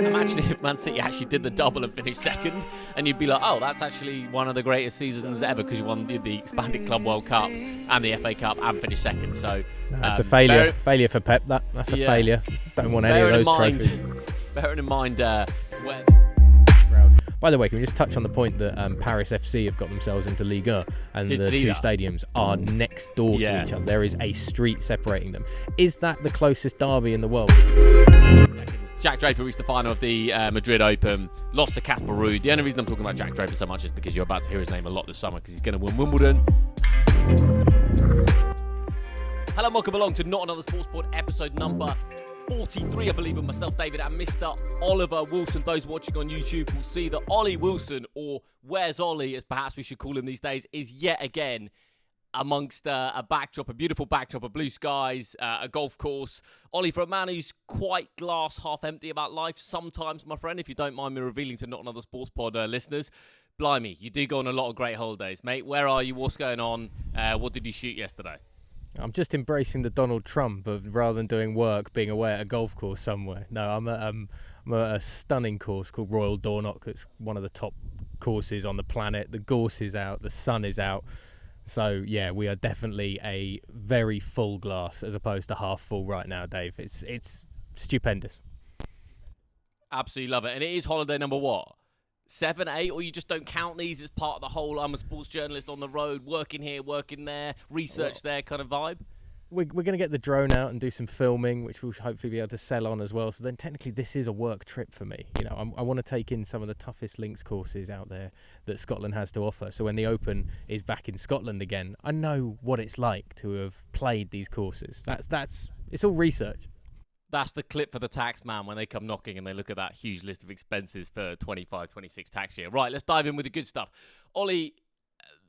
Imagine if Man City actually did the double and finished second, and you'd be like, oh, that's actually one of the greatest seasons ever because you won the Expanded Club World Cup and the FA Cup and finished second. So that's a failure. Failure for Pep. That's a failure. Don't want any of those trophies. Bearing in mind where... By the way, can we just touch on the point that Paris FC have got themselves into Ligue 1 and the two stadiums are next door to each other. There is a street separating them. Is that the closest derby in the world? Jack Draper reached the final of the Madrid Open, lost to Casper Ruud. The only reason I'm talking about Jack Draper so much is because you're about to hear his name a lot this summer because he's going to win Wimbledon. Hello and welcome along to Not Another Sports Pod episode number 43, I believe, of myself, David, and Mr. Oliver Wilson. Those watching on YouTube will see that Ollie Wilson, or Where's Ollie, as perhaps we should call him these days, is yet again amongst a beautiful backdrop of blue skies, a golf course. Ollie, for a man who's quite glass half empty about life sometimes, my friend, if you don't mind me revealing to Not Another Sports Pod listeners, blimey, you do go on a lot of great holidays, mate. Where are you? What's going on? What did you shoot yesterday? I'm just embracing the Donald Trump of rather than doing work, being away at a golf course somewhere. No, I'm at a stunning course called Royal Dornoch. It's one of the top courses on the planet. The gorse is out, the sun is out. So, yeah, we are definitely a very full glass as opposed to half full right now, Dave. It's stupendous. Absolutely love it. And it is holiday number what? 7, 8, or you just don't count these as part of the whole I'm a sports journalist on the road, working here, working there, research there kind of vibe? We're going to get the drone out and do some filming, which we'll hopefully be able to sell on as well. So then technically this is a work trip for me. You know, I want to take in some of the toughest links courses out there that Scotland has to offer. So when the Open is back in Scotland again, I know what it's like to have played these courses. It's all research. That's the clip for the tax man when they come knocking and they look at that huge list of expenses for 25-26 tax year. Right, let's dive in with the good stuff. Ollie,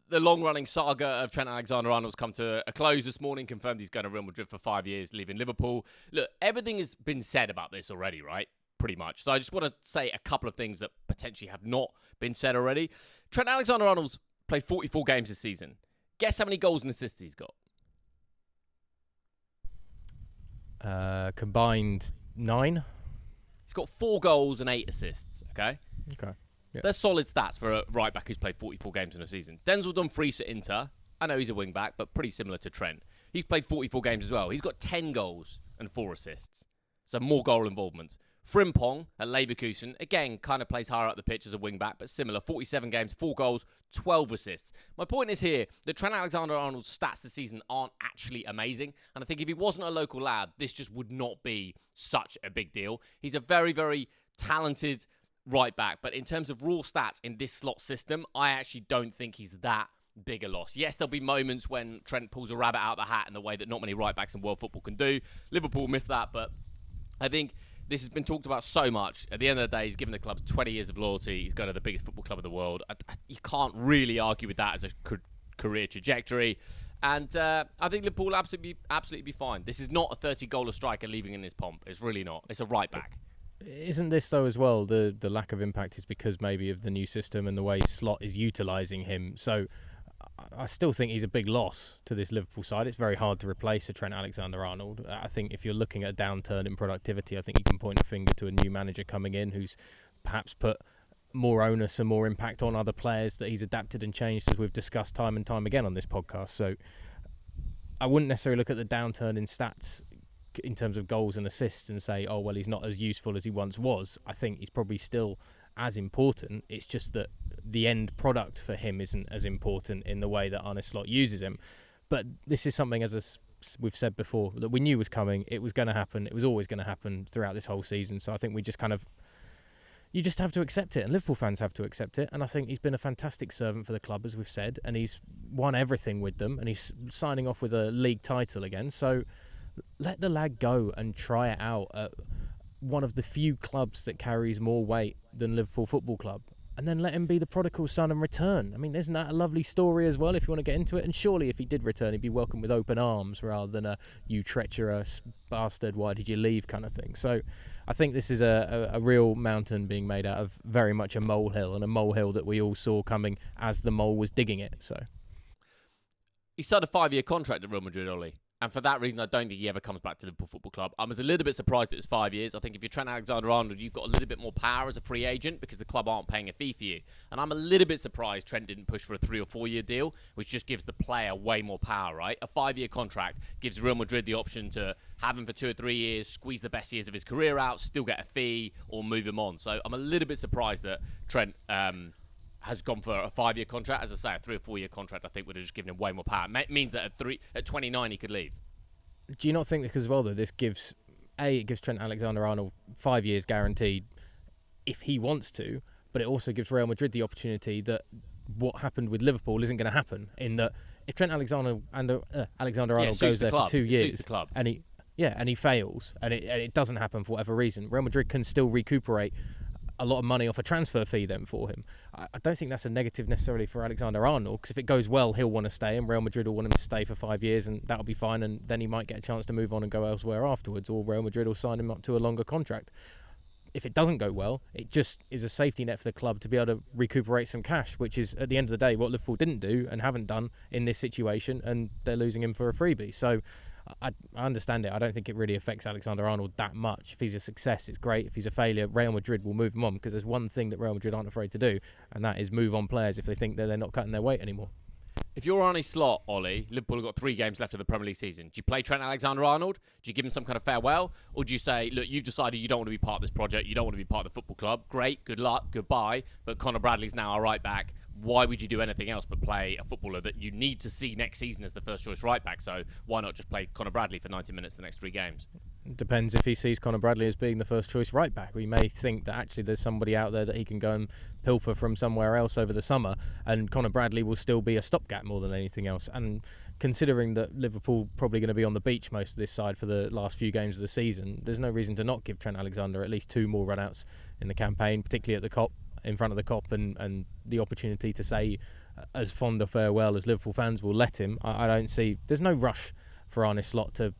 the long-running saga of Trent Alexander-Arnold's come to a close this morning, confirmed he's going to Real Madrid for 5 years, leaving Liverpool. Look, everything has been said about this already, right? Pretty much. So I just want to say a couple of things that potentially have not been said already. Trent Alexander-Arnold's played 44 games this season. Guess how many goals and assists he's got? Combined 9. He's got 4 goals and 8 assists, okay? Okay. Yeah. They're solid stats for a right back who's played 44 games in a season. Denzel Dumfries at Inter. I know he's a wing back, but pretty similar to Trent. He's played 44 games as well. He's got 10 goals and 4 assists. So more goal involvement. Frimpong at Leverkusen, again, kind of plays higher up the pitch as a wing-back, but similar. 47 games, 4 goals, 12 assists. My point is here that Trent Alexander-Arnold's stats this season aren't actually amazing. And I think if he wasn't a local lad, this just would not be such a big deal. He's a very, very talented right-back. But in terms of raw stats in this slot system, I actually don't think he's that big a loss. Yes, there'll be moments when Trent pulls a rabbit out of the hat in the way that not many right-backs in world football can do. Liverpool missed that, but I think this has been talked about so much. At the end of the day, he's given the club 20 years of loyalty. He's going to the biggest football club in the world. You can't really argue with that as a career trajectory. And I think Liverpool will absolutely be fine. This is not a 30-goaler striker leaving in his pomp. It's really not. It's a right back. Isn't this, though, as well, the lack of impact is because maybe of the new system and the way Slot is utilising him. So I still think he's a big loss to this Liverpool side. It's very hard to replace a Trent Alexander-Arnold. I think if you're looking at a downturn in productivity, I think you can point a finger to a new manager coming in who's perhaps put more onus and more impact on other players that he's adapted and changed, as we've discussed time and time again on this podcast. So I wouldn't necessarily look at the downturn in stats in terms of goals and assists and say, oh, well, he's not as useful as he once was. I think he's probably still as important. It's just that the end product for him isn't as important in the way that Arne Slot uses him. But this is something, as we've said before, that we knew was coming. It was going to happen. It was always going to happen throughout this whole season. So I think we just you just have to accept it, and Liverpool fans have to accept it. And I think he's been a fantastic servant for the club, as we've said, and he's won everything with them, and he's signing off with a league title again. So let the lad go and try it out at one of the few clubs that carries more weight than Liverpool Football Club, and then let him be the prodigal son and return. I mean, isn't that a lovely story as well, if you want to get into it? And surely if he did return, he'd be welcomed with open arms rather than a "you treacherous bastard, why did you leave" kind of thing. So I think this is a real mountain being made out of very much a molehill, and a molehill that we all saw coming as the mole was digging it. So he signed a 5-year contract at Real Madrid, Ollie. And for that reason, I don't think he ever comes back to Liverpool Football Club. I was a little bit surprised it was 5 years. I think if you're Trent Alexander-Arnold, you've got a little bit more power as a free agent because the club aren't paying a fee for you. And I'm a little bit surprised Trent didn't push for a 3 or 4 year deal, which just gives the player way more power, right? A 5-year contract gives Real Madrid the option to have him for 2 or 3 years, squeeze the best years of his career out, still get a fee, or move him on. So I'm a little bit surprised that Trent has gone for a 5-year contract. As I say, a 3 or 4 year contract, I think, would have just given him way more power. It means that at 29, he could leave. Do you not think that as well that this gives Trent Alexander-Arnold 5 years guaranteed if he wants to, but it also gives Real Madrid the opportunity that what happened with Liverpool isn't going to happen, in that if Trent Alexander-Arnold goes there for 2 years and he fails and it doesn't happen for whatever reason, Real Madrid can still recuperate a lot of money off a transfer fee then for him. I don't think that's a negative necessarily for Alexander-Arnold, because if it goes well, he'll want to stay and Real Madrid will want him to stay for 5 years, and that'll be fine, and then he might get a chance to move on and go elsewhere afterwards, or Real Madrid will sign him up to a longer contract. If it doesn't go well, it just is a safety net for the club to be able to recuperate some cash, which is, at the end of the day, what Liverpool didn't do and haven't done in this situation, and they're losing him for a freebie. So I understand it. I don't think it really affects Alexander-Arnold that much. If he's a success, it's great. If he's a failure, Real Madrid will move him on, because there's one thing that Real Madrid aren't afraid to do, and that is move on players if they think that they're not cutting their weight anymore. If you're Arne Slot, Ollie, Liverpool have got 3 games left of the Premier League season. Do you play Trent Alexander-Arnold? Do you give him some kind of farewell? Or do you say, look, you've decided you don't want to be part of this project, you don't want to be part of the football club. Great, good luck, goodbye. But Conor Bradley's now our right back. Why would you do anything else but play a footballer that you need to see next season as the first choice right back? So why not just play Conor Bradley for 90 minutes the next 3 games? It depends if he sees Conor Bradley as being the first choice right back. We may think that actually there's somebody out there that he can go and pilfer from somewhere else over the summer, and Conor Bradley will still be a stopgap more than anything else. And considering that Liverpool probably going to be on the beach most of this side for the last few games of the season, there's no reason to not give Trent Alexander at least 2 more run-outs in the campaign, particularly at the Kop, in front of the Kop, and the opportunity to say as fond a farewell as Liverpool fans will let him. I don't see... There's no rush for Arne Slot to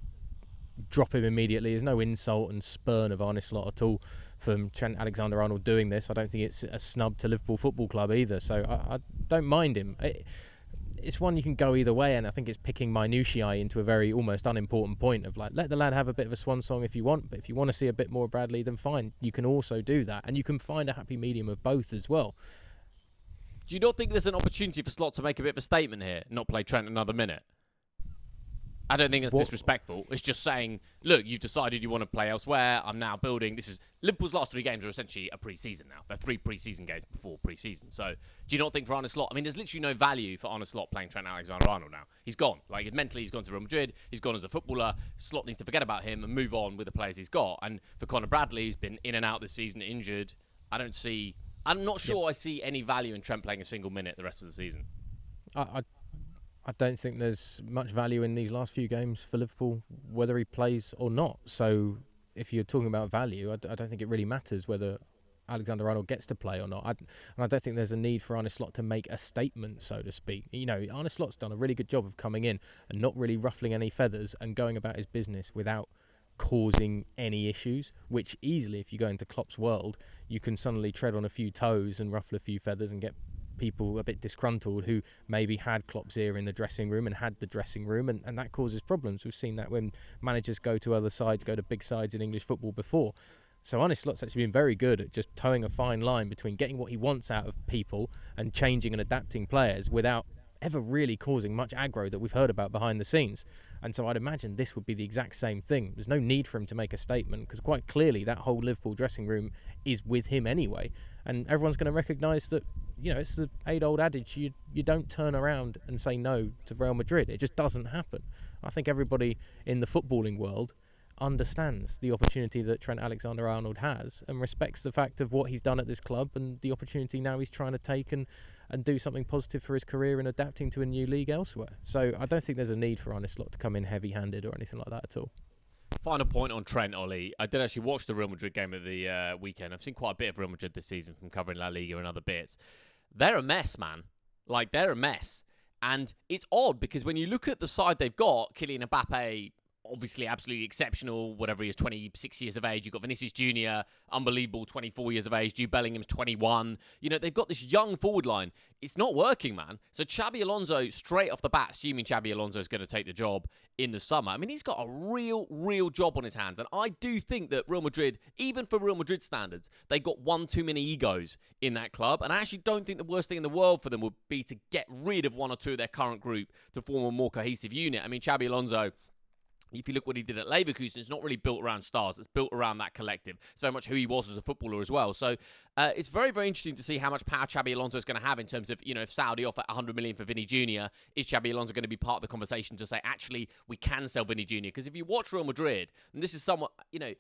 drop him immediately. There's no insult and spurn of Arne Slot at all from Trent Alexander-Arnold doing this. I don't think it's a snub to Liverpool Football Club either, so I don't mind him. It's one you can go either way, and I think it's picking minutiae into a very almost unimportant point of, like, let the lad have a bit of a swan song if you want, but if you want to see a bit more of Bradley, then fine, you can also do that, and you can find a happy medium of both as well. Do you not think there's an opportunity for Slot to make a bit of a statement here, not play Trent another minute? I don't think it's disrespectful. It's just saying, look, you've decided you want to play elsewhere. I'm now building. This is Liverpool's last 3 games are essentially a pre-season now. They're 3 pre-season games before pre-season. So do you not think for Arne Slot? I mean, there's literally no value for Arne Slot playing Trent Alexander-Arnold now. He's gone. Like, mentally, he's gone to Real Madrid. He's gone as a footballer. Slot needs to forget about him and move on with the players he's got. And for Conor Bradley, he's been in and out this season, injured. I'm not sure I see any value in Trent playing a single minute the rest of the season. I don't think there's much value in these last few games for Liverpool, whether he plays or not. So if you're talking about value, I don't think it really matters whether Alexander-Arnold gets to play or not. And I don't think there's a need for Arne Slot to make a statement, so to speak. You know, Arne Slot's done a really good job of coming in and not really ruffling any feathers and going about his business without causing any issues, which easily, if you go into Klopp's world, you can suddenly tread on a few toes and ruffle a few feathers and get people a bit disgruntled who maybe had Klopp's ear in the dressing room and had the dressing room, and that causes problems. We've seen that when managers go to other sides, go to big sides in English football before. So Arne Slot's actually been very good at just towing a fine line between getting what he wants out of people and changing and adapting players without ever really causing much aggro that we've heard about behind the scenes. And so I'd imagine this would be the exact same thing. There's no need for him to make a statement, because quite clearly that whole Liverpool dressing room is with him anyway, and everyone's going to recognise that, you know, it's the age-old adage, you don't turn around and say no to Real Madrid. It just doesn't happen. I think everybody in the footballing world understands the opportunity that Trent Alexander-Arnold has and respects the fact of what he's done at this club and the opportunity now he's trying to take and do something positive for his career and adapting to a new league elsewhere. So I don't think there's a need for Arne Slot to come in heavy-handed or anything like that at all. Final point on Trent, Ollie. I did actually watch the Real Madrid game at the weekend. I've seen quite a bit of Real Madrid this season from covering La Liga and other bits. They're a mess, man. Like, they're a mess. And it's odd because when you look at the side they've got, Kylian Mbappe, obviously absolutely exceptional, whatever he is, 26 years of age. You've got Vinicius Jr., unbelievable, 24 years of age. Jude Bellingham's 21. You know, they've got this young forward line. It's not working, man. So Xabi Alonso, straight off the bat, assuming Xabi Alonso is going to take the job in the summer, I mean, he's got a real job on his hands. And I do think that Real Madrid, even for Real Madrid standards, they got one too many egos in that club. And I actually don't think the worst thing in the world for them would be to get rid of one or two of their current group to form a more cohesive unit. I mean, Xabi Alonso, if you look what he did at Leverkusen, it's not really built around stars. It's built around that collective. It's very much who he was as a footballer as well. So it's very interesting to see how much power Xabi Alonso is going to have in terms of, you know, if Saudi offer 100 million for Vinny Jr., is Xabi Alonso going to be part of the conversation to say, actually, we can sell Vinny Jr.? Because if you watch Real Madrid, and this is somewhat, you know,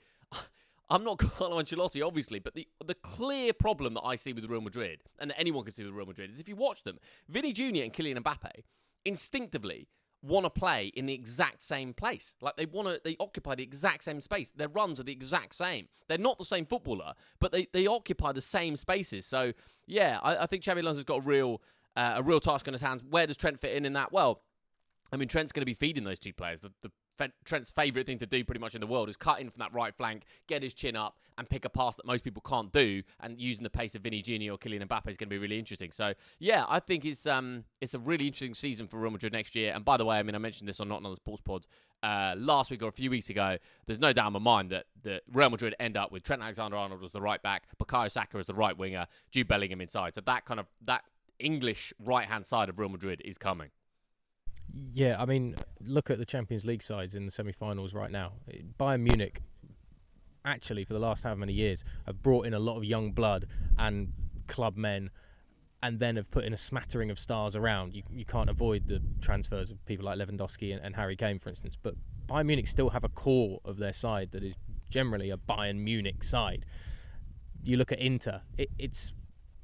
I'm not Carlo Ancelotti, obviously, but the clear problem that I see with Real Madrid, and that anyone can see with Real Madrid, is if you watch them, Vinny Jr. and Kylian Mbappe instinctively want to play in the exact same place. Like they occupy the exact same space. Their runs are the exact same. They're not the same footballer, but they occupy the same spaces. So yeah, I think Xabi Alonso's got a real task on his hands. Where does Trent fit in that? Well, I mean, Trent's going to be feeding those two players. Trent's favourite thing to do pretty much in the world is cut in from that right flank, get his chin up and pick a pass that most people can't do, and using the pace of Vinny Jr. or Kylian Mbappe is going to be really interesting. So yeah, I think it's a really interesting season for Real Madrid next year. And by the way, I mean, I mentioned this on Not Another Sports Pod last week or a few weeks ago. There's no doubt in my mind that Real Madrid end up with Trent Alexander-Arnold as the right back, Bukayo Saka as the right winger, Jude Bellingham inside. So that English right-hand side of Real Madrid is coming. Yeah, I mean, look at the Champions League sides in the semi-finals right now. Bayern Munich, actually, for the last how many years, have brought in a lot of young blood and club men, and then have put in a smattering of stars around. You can't avoid the transfers of people like Lewandowski and Harry Kane, for instance, but Bayern Munich still have a core of their side that is generally a Bayern Munich side. You look at Inter, it's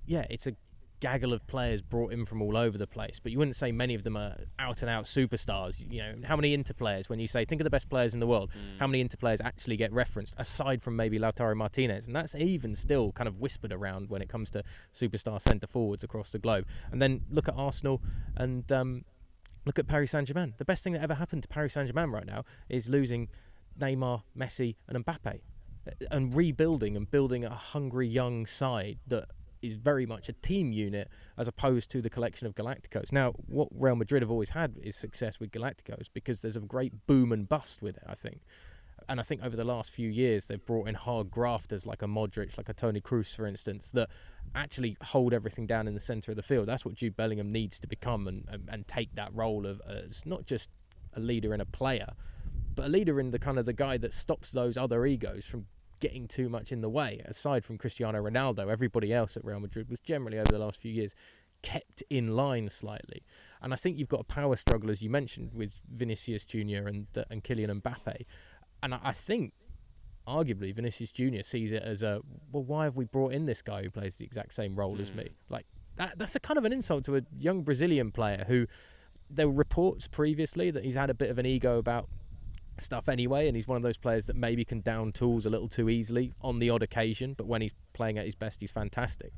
a gaggle of players brought in from all over the place, but you wouldn't say many of them are out-and-out superstars. You know, how many Inter players, when you say think of the best players in the world, how many Inter players actually get referenced, aside from maybe Lautaro Martinez? And that's even still kind of whispered around when it comes to superstar centre-forwards across the globe. And then look at Arsenal and look at Paris Saint-Germain. The best thing that ever happened to Paris Saint-Germain right now is losing Neymar, Messi and Mbappe, and rebuilding and building a hungry young side that is very much a team unit as opposed to the collection of Galacticos. Now, what Real Madrid have always had is success with Galacticos because there's a great boom and bust with it, I think. And I think over the last few years, they've brought in hard grafters like a Modric, like a Toni Kroos, for instance, that actually hold everything down in the centre of the field. That's what Jude Bellingham needs to become and take that role of as not just a leader and a player, but a leader in the kind of the guy that stops those other egos from getting too much in the way. Aside from Cristiano Ronaldo, everybody else at Real Madrid was generally over the last few years kept in line slightly. And I think you've got a power struggle, as you mentioned, with Vinicius Jr. and Kylian Mbappe. And I think arguably Vinicius Jr. sees it as why have we brought in this guy who plays the exact same role as me? Like that's a kind of an insult to a young Brazilian player who there were reports previously that he's had a bit of an ego about stuff anyway, and he's one of those players that maybe can down tools a little too easily on the odd occasion, but when he's playing at his best, he's fantastic.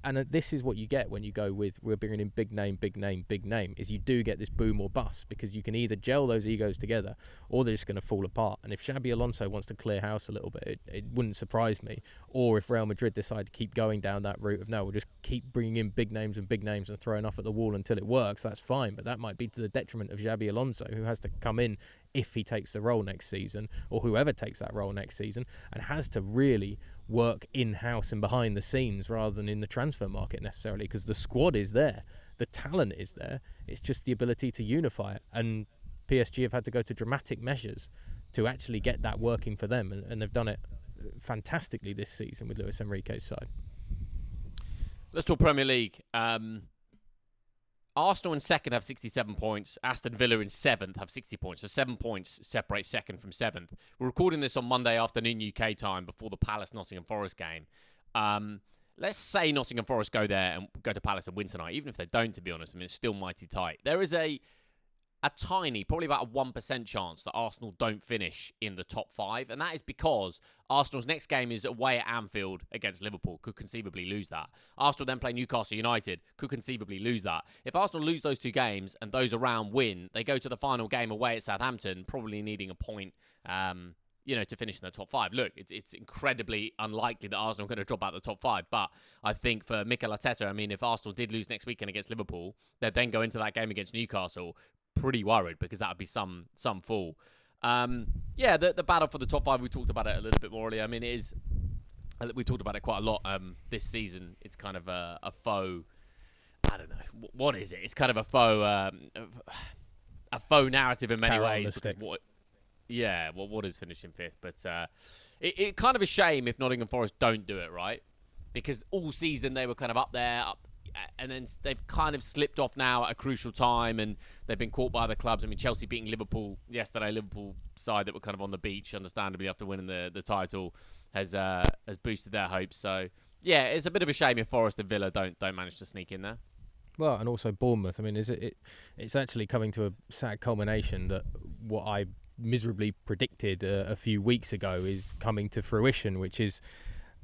And this is what you get when you go with we're bringing in big name, is you do get this boom or bust, because you can either gel those egos together or they're just going to fall apart. And if Xabi Alonso wants to clear house a little bit, it wouldn't surprise me. Or if Real Madrid decide to keep going down that route of no, we'll just keep bringing in big names and throwing off at the wall until it works, that's fine. But that might be to the detriment of Xabi Alonso, who has to come in if he takes the role next season, or whoever takes that role next season, and has to really work in-house and behind the scenes rather than in the transfer market necessarily, because the squad is there, the talent is there, it's just the ability to unify it. And PSG have had to go to dramatic measures to actually get that working for them, and they've done it fantastically this season with Luis Enrique's side. Let's talk Premier League. Arsenal in second have 67 points. Aston Villa in seventh have 60 points. So 7 points separate second from seventh. We're recording this on Monday afternoon UK time before the Palace-Nottingham Forest game. Let's say Nottingham Forest go there and go to Palace and win tonight. Even if they don't, to be honest, I mean, it's still mighty tight. There is a a tiny, probably about a 1% chance that Arsenal don't finish in the top 5. And that is because Arsenal's next game is away at Anfield against Liverpool. Could conceivably lose that. Arsenal then play Newcastle United. Could conceivably lose that. If Arsenal lose those 2 games and those around win, they go to the final game away at Southampton, probably needing a point, to finish in the top 5. Look, it's incredibly unlikely that Arsenal are going to drop out the top 5. But I think for Mikel Arteta, I mean, if Arsenal did lose next weekend against Liverpool, they'd then go into that game against Newcastle pretty worried, because that would be some fall. The battle for the top 5, we talked about it a little bit more earlier. I mean, it is, we talked about it quite a lot this season. It's kind of a faux, I don't know, what is it? It's kind of a faux narrative in many ways. What is finishing 5th? But it kind of a shame if Nottingham Forest don't do it, right? Because all season they were kind of up there, and then they've kind of slipped off now at a crucial time, and they've been caught by other clubs. I mean, Chelsea beating Liverpool yesterday. Liverpool side that were kind of on the beach, understandably, after winning the title, has boosted their hopes. So, yeah, it's a bit of a shame if Forest and Villa don't manage to sneak in there. Well, and also Bournemouth. I mean, it's actually coming to a sad culmination that what I miserably predicted a few weeks ago is coming to fruition, which is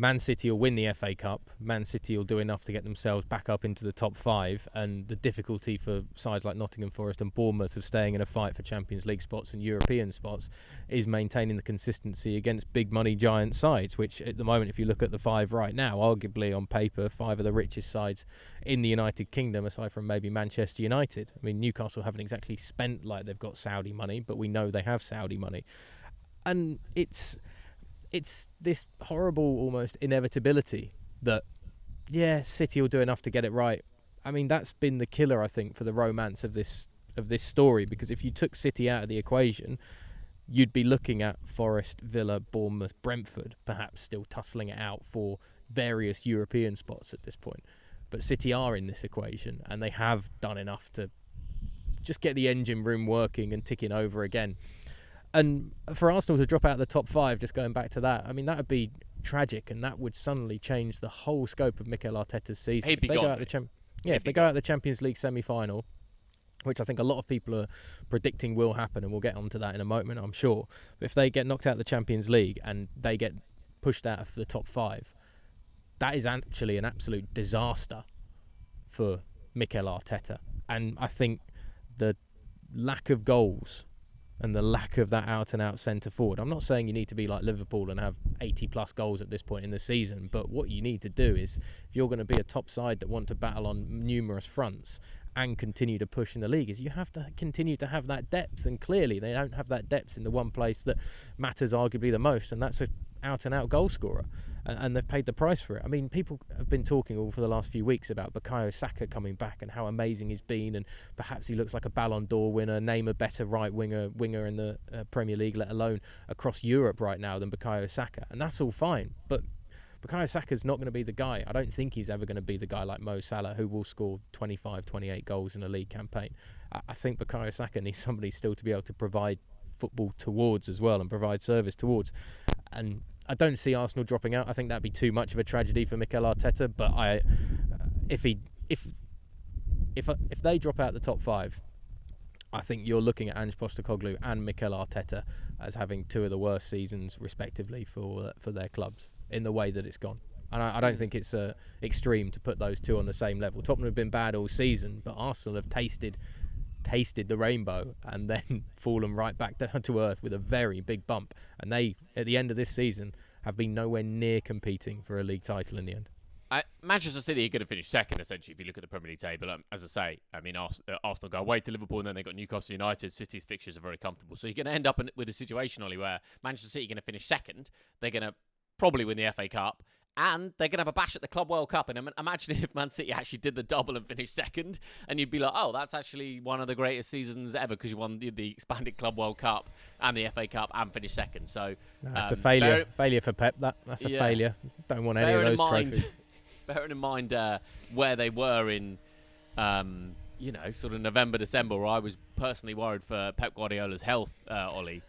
Man City will win the FA Cup. Man City will do enough to get themselves back up into the top 5, and the difficulty for sides like Nottingham Forest and Bournemouth of staying in a fight for Champions League spots and European spots is maintaining the consistency against big money giant sides, which at the moment, if you look at the 5 right now, arguably on paper, 5 of the richest sides in the United Kingdom, aside from maybe Manchester United. I mean, Newcastle haven't exactly spent like they've got Saudi money, but we know they have Saudi money. And it's this horrible almost inevitability that, City will do enough to get it right. I mean, that's been the killer, I think, for the romance of this story, because if you took City out of the equation, you'd be looking at Forest, Villa, Bournemouth, Brentford, perhaps still tussling it out for various European spots at this point. But City are in this equation, and they have done enough to just get the engine room working and ticking over again. And for Arsenal to drop out of the top 5, just going back to that, I mean, that would be tragic, and that would suddenly change the whole scope of Mikel Arteta's season. If they go out the Champions League semi-final, which I think a lot of people are predicting will happen, and we'll get onto that in a moment, I'm sure. But if they get knocked out of the Champions League and they get pushed out of the top 5, that is actually an absolute disaster for Mikel Arteta. And I think the lack of goals and the lack of that out-and-out centre forward. I'm not saying you need to be like Liverpool and have 80-plus goals at this point in the season, but what you need to do is, if you're going to be a top side that want to battle on numerous fronts and continue to push in the league, is you have to continue to have that depth. And clearly they don't have that depth in the one place that matters arguably the most, and that's an out-and-out goal scorer. And they've paid the price for it. I mean, people have been talking all for the last few weeks about Bukayo Saka coming back and how amazing he's been, and perhaps he looks like a Ballon d'Or winner, name a better right winger in the Premier League, let alone across Europe right now, than Bukayo Saka. And that's all fine, but Bukayo Saka's not going to be the guy. I don't think he's ever going to be the guy like Mo Salah, who will score 25, 28 goals in a league campaign. I think Bukayo Saka needs somebody still to be able to provide football towards as well, and provide service towards. And I don't see Arsenal dropping out. I think that'd be too much of a tragedy for Mikel Arteta. But if they drop out the top 5, I think you're looking at Ange Postecoglou and Mikel Arteta as having 2 of the worst seasons, respectively, for their clubs in the way that it's gone. And I don't think it's extreme to put those 2 on the same level. Tottenham have been bad all season, but Arsenal have tasted the rainbow and then fallen right back down to earth with a very big bump. And they, at the end of this season, have been nowhere near competing for a league title in the end. Manchester City are going to finish second, essentially, if you look at the Premier League table. As I say, I mean, Arsenal go away to Liverpool, and then they've got Newcastle United. City's fixtures are very comfortable. So you're going to end up with a situation, Ollie, where Manchester City are going to finish second. They're going to probably win the FA Cup, and they're going to have a bash at the Club World Cup. And imagine if Man City actually did the double and finished second, and you'd be like, oh, that's actually one of the greatest seasons ever, because you won the expanded Club World Cup and the FA Cup and finished second. So that's a failure. Failure for Pep. That's a failure. Don't want any of those trophies. Bearing in mind where they were in, sort of November, December, where I was personally worried for Pep Guardiola's health, Ollie.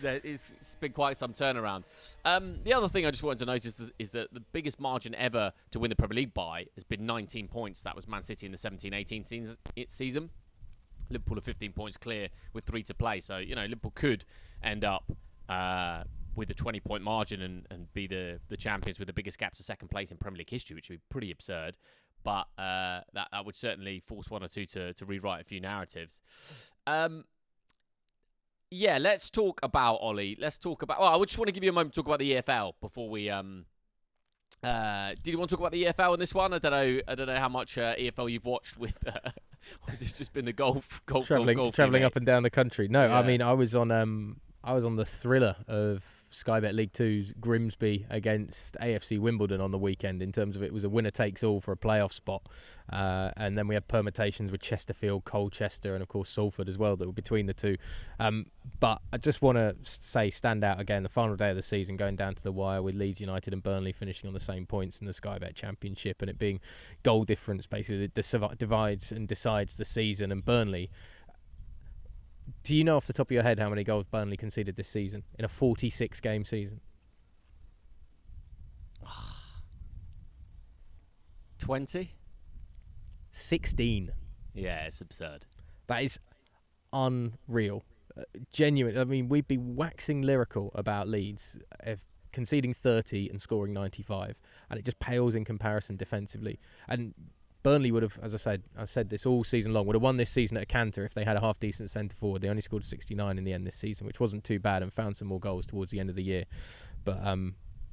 It's been quite some turnaround. The other thing I just wanted to notice is that the biggest margin ever to win the Premier League by has been 19 points. That was Man City in the 17-18 season. Liverpool are 15 points clear with 3 to play. So, Liverpool could end up with a 20-point margin and be the champions with the biggest gap to second place in Premier League history, which would be pretty absurd. But that would certainly force one or two to rewrite a few narratives. Let's talk about Ollie. Let's talk about... Well, I just want to give you a moment to talk about the EFL before we... did you want to talk about the EFL in this one? I don't know how much EFL you've watched with... or has it just been the golf? Traveling up and down the country. No, Yeah. I mean, I was on the thriller of Sky Bet League 2's Grimsby against AFC Wimbledon on the weekend, in terms of it was a winner-takes-all for a playoff spot. And then we had permutations with Chesterfield, Colchester, and, of course, Salford as well that were between the two. But I just want to say, stand out again, the final day of the season, going down to the wire with Leeds United and Burnley finishing on the same points in the Sky Bet Championship, and it being goal difference, basically, that divides and decides the season. And Burnley... Do you know off the top of your head how many goals Burnley conceded this season in a 46-game season? 20? 16. Yeah, it's absurd. That is unreal. Genuine. I mean, we'd be waxing lyrical about Leeds if conceding 30 and scoring 95, and it just pales in comparison defensively. And Burnley would have, as I said this all season long, would have won this season at a canter if they had a half-decent centre-forward. They only scored 69 in the end this season, which wasn't too bad, and found some more goals towards the end of the year. But,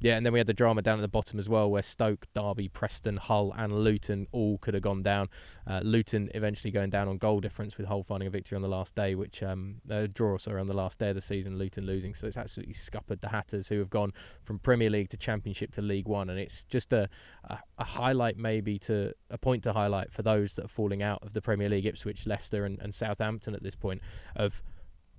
and then we had the drama down at the bottom as well, where Stoke, Derby, Preston, Hull and Luton all could have gone down. Luton eventually going down on goal difference, with Hull finding a victory on the last day, on the last day of the season, Luton losing. So it's absolutely scuppered the Hatters, who have gone from Premier League to Championship to League One. And it's just a highlight, a point to highlight for those that are falling out of the Premier League, Ipswich, Leicester and Southampton at this point, of...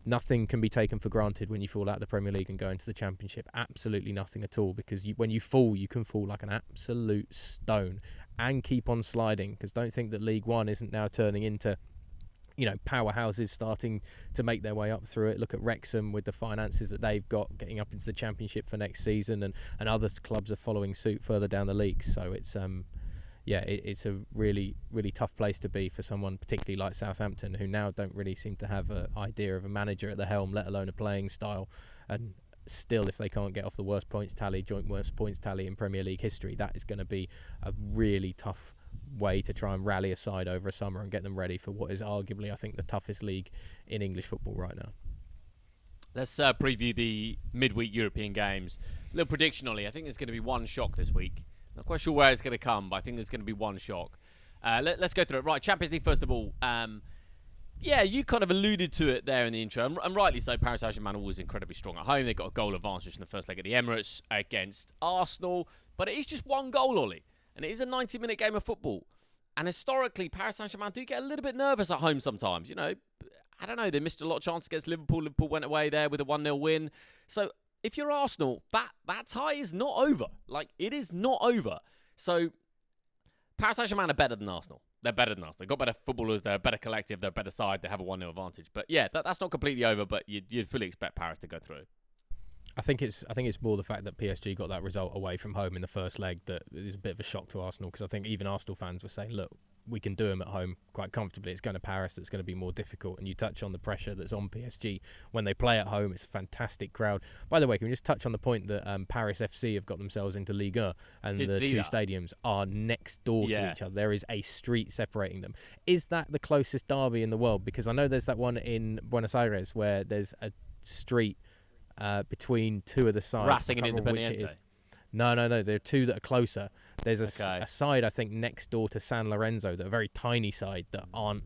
Nothing can be taken for granted when you fall out of the Premier League and go into the Championship. Absolutely nothing at all, because when you fall, you can fall like an absolute stone and keep on sliding. Because don't think that League One isn't now turning into, powerhouses starting to make their way up through it. Look at Wrexham with the finances that they've got, getting up into the Championship for next season, and other clubs are following suit further down the league. So it's it's a really, really tough place to be for someone particularly like Southampton, who now don't really seem to have an idea of a manager at the helm, let alone a playing style. And still, if they can't get off the joint worst points tally in Premier League history, that is going to be a really tough way to try and rally a side over a summer and get them ready for what is arguably, I think, the toughest league in English football right now. Let's preview the midweek European games. A little prediction, Ollie. I think there's going to be one shock this week. Not quite sure where it's going to come, but I think there's going to be one shock. Let's go through it. Right, Champions League first of all. You kind of alluded to it there in the intro, and rightly so. Paris Saint-Germain are always incredibly strong at home. They've got a goal advantage in the first leg at the Emirates against Arsenal, but it is just one goal, Ollie, and it is a 90-minute game of football. And historically, Paris Saint-Germain do get a little bit nervous at home sometimes. I don't know, they missed a lot of chances against Liverpool. Liverpool went away there with a 1-0 win. So if you're Arsenal, that tie is not over. It is not over. So Paris Saint-Germain are better than Arsenal. They're better than us. They've got better footballers. They're a better collective. They're a better side. They have a 1-0 advantage. But yeah, that's not completely over. But you'd fully expect Paris to go through. I think it's more the fact that PSG got that result away from home in the first leg that is a bit of a shock to Arsenal, because I think even Arsenal fans were saying, look, we can do them at home quite comfortably. It's going to Paris that's going to be more difficult. And you touch on the pressure that's on PSG when they play at home. It's a fantastic crowd. By the way, can we just touch on the point that Paris FC have got themselves into Ligue 1, and the two stadiums are next door to each other. There is a street separating them. Is that the closest derby in the world? Because I know there's that one in Buenos Aires where there's a street between two of the sides. Racing and Independiente. No. There are two that are closer. There's a side, I think, next door to San Lorenzo, that are a very tiny side that I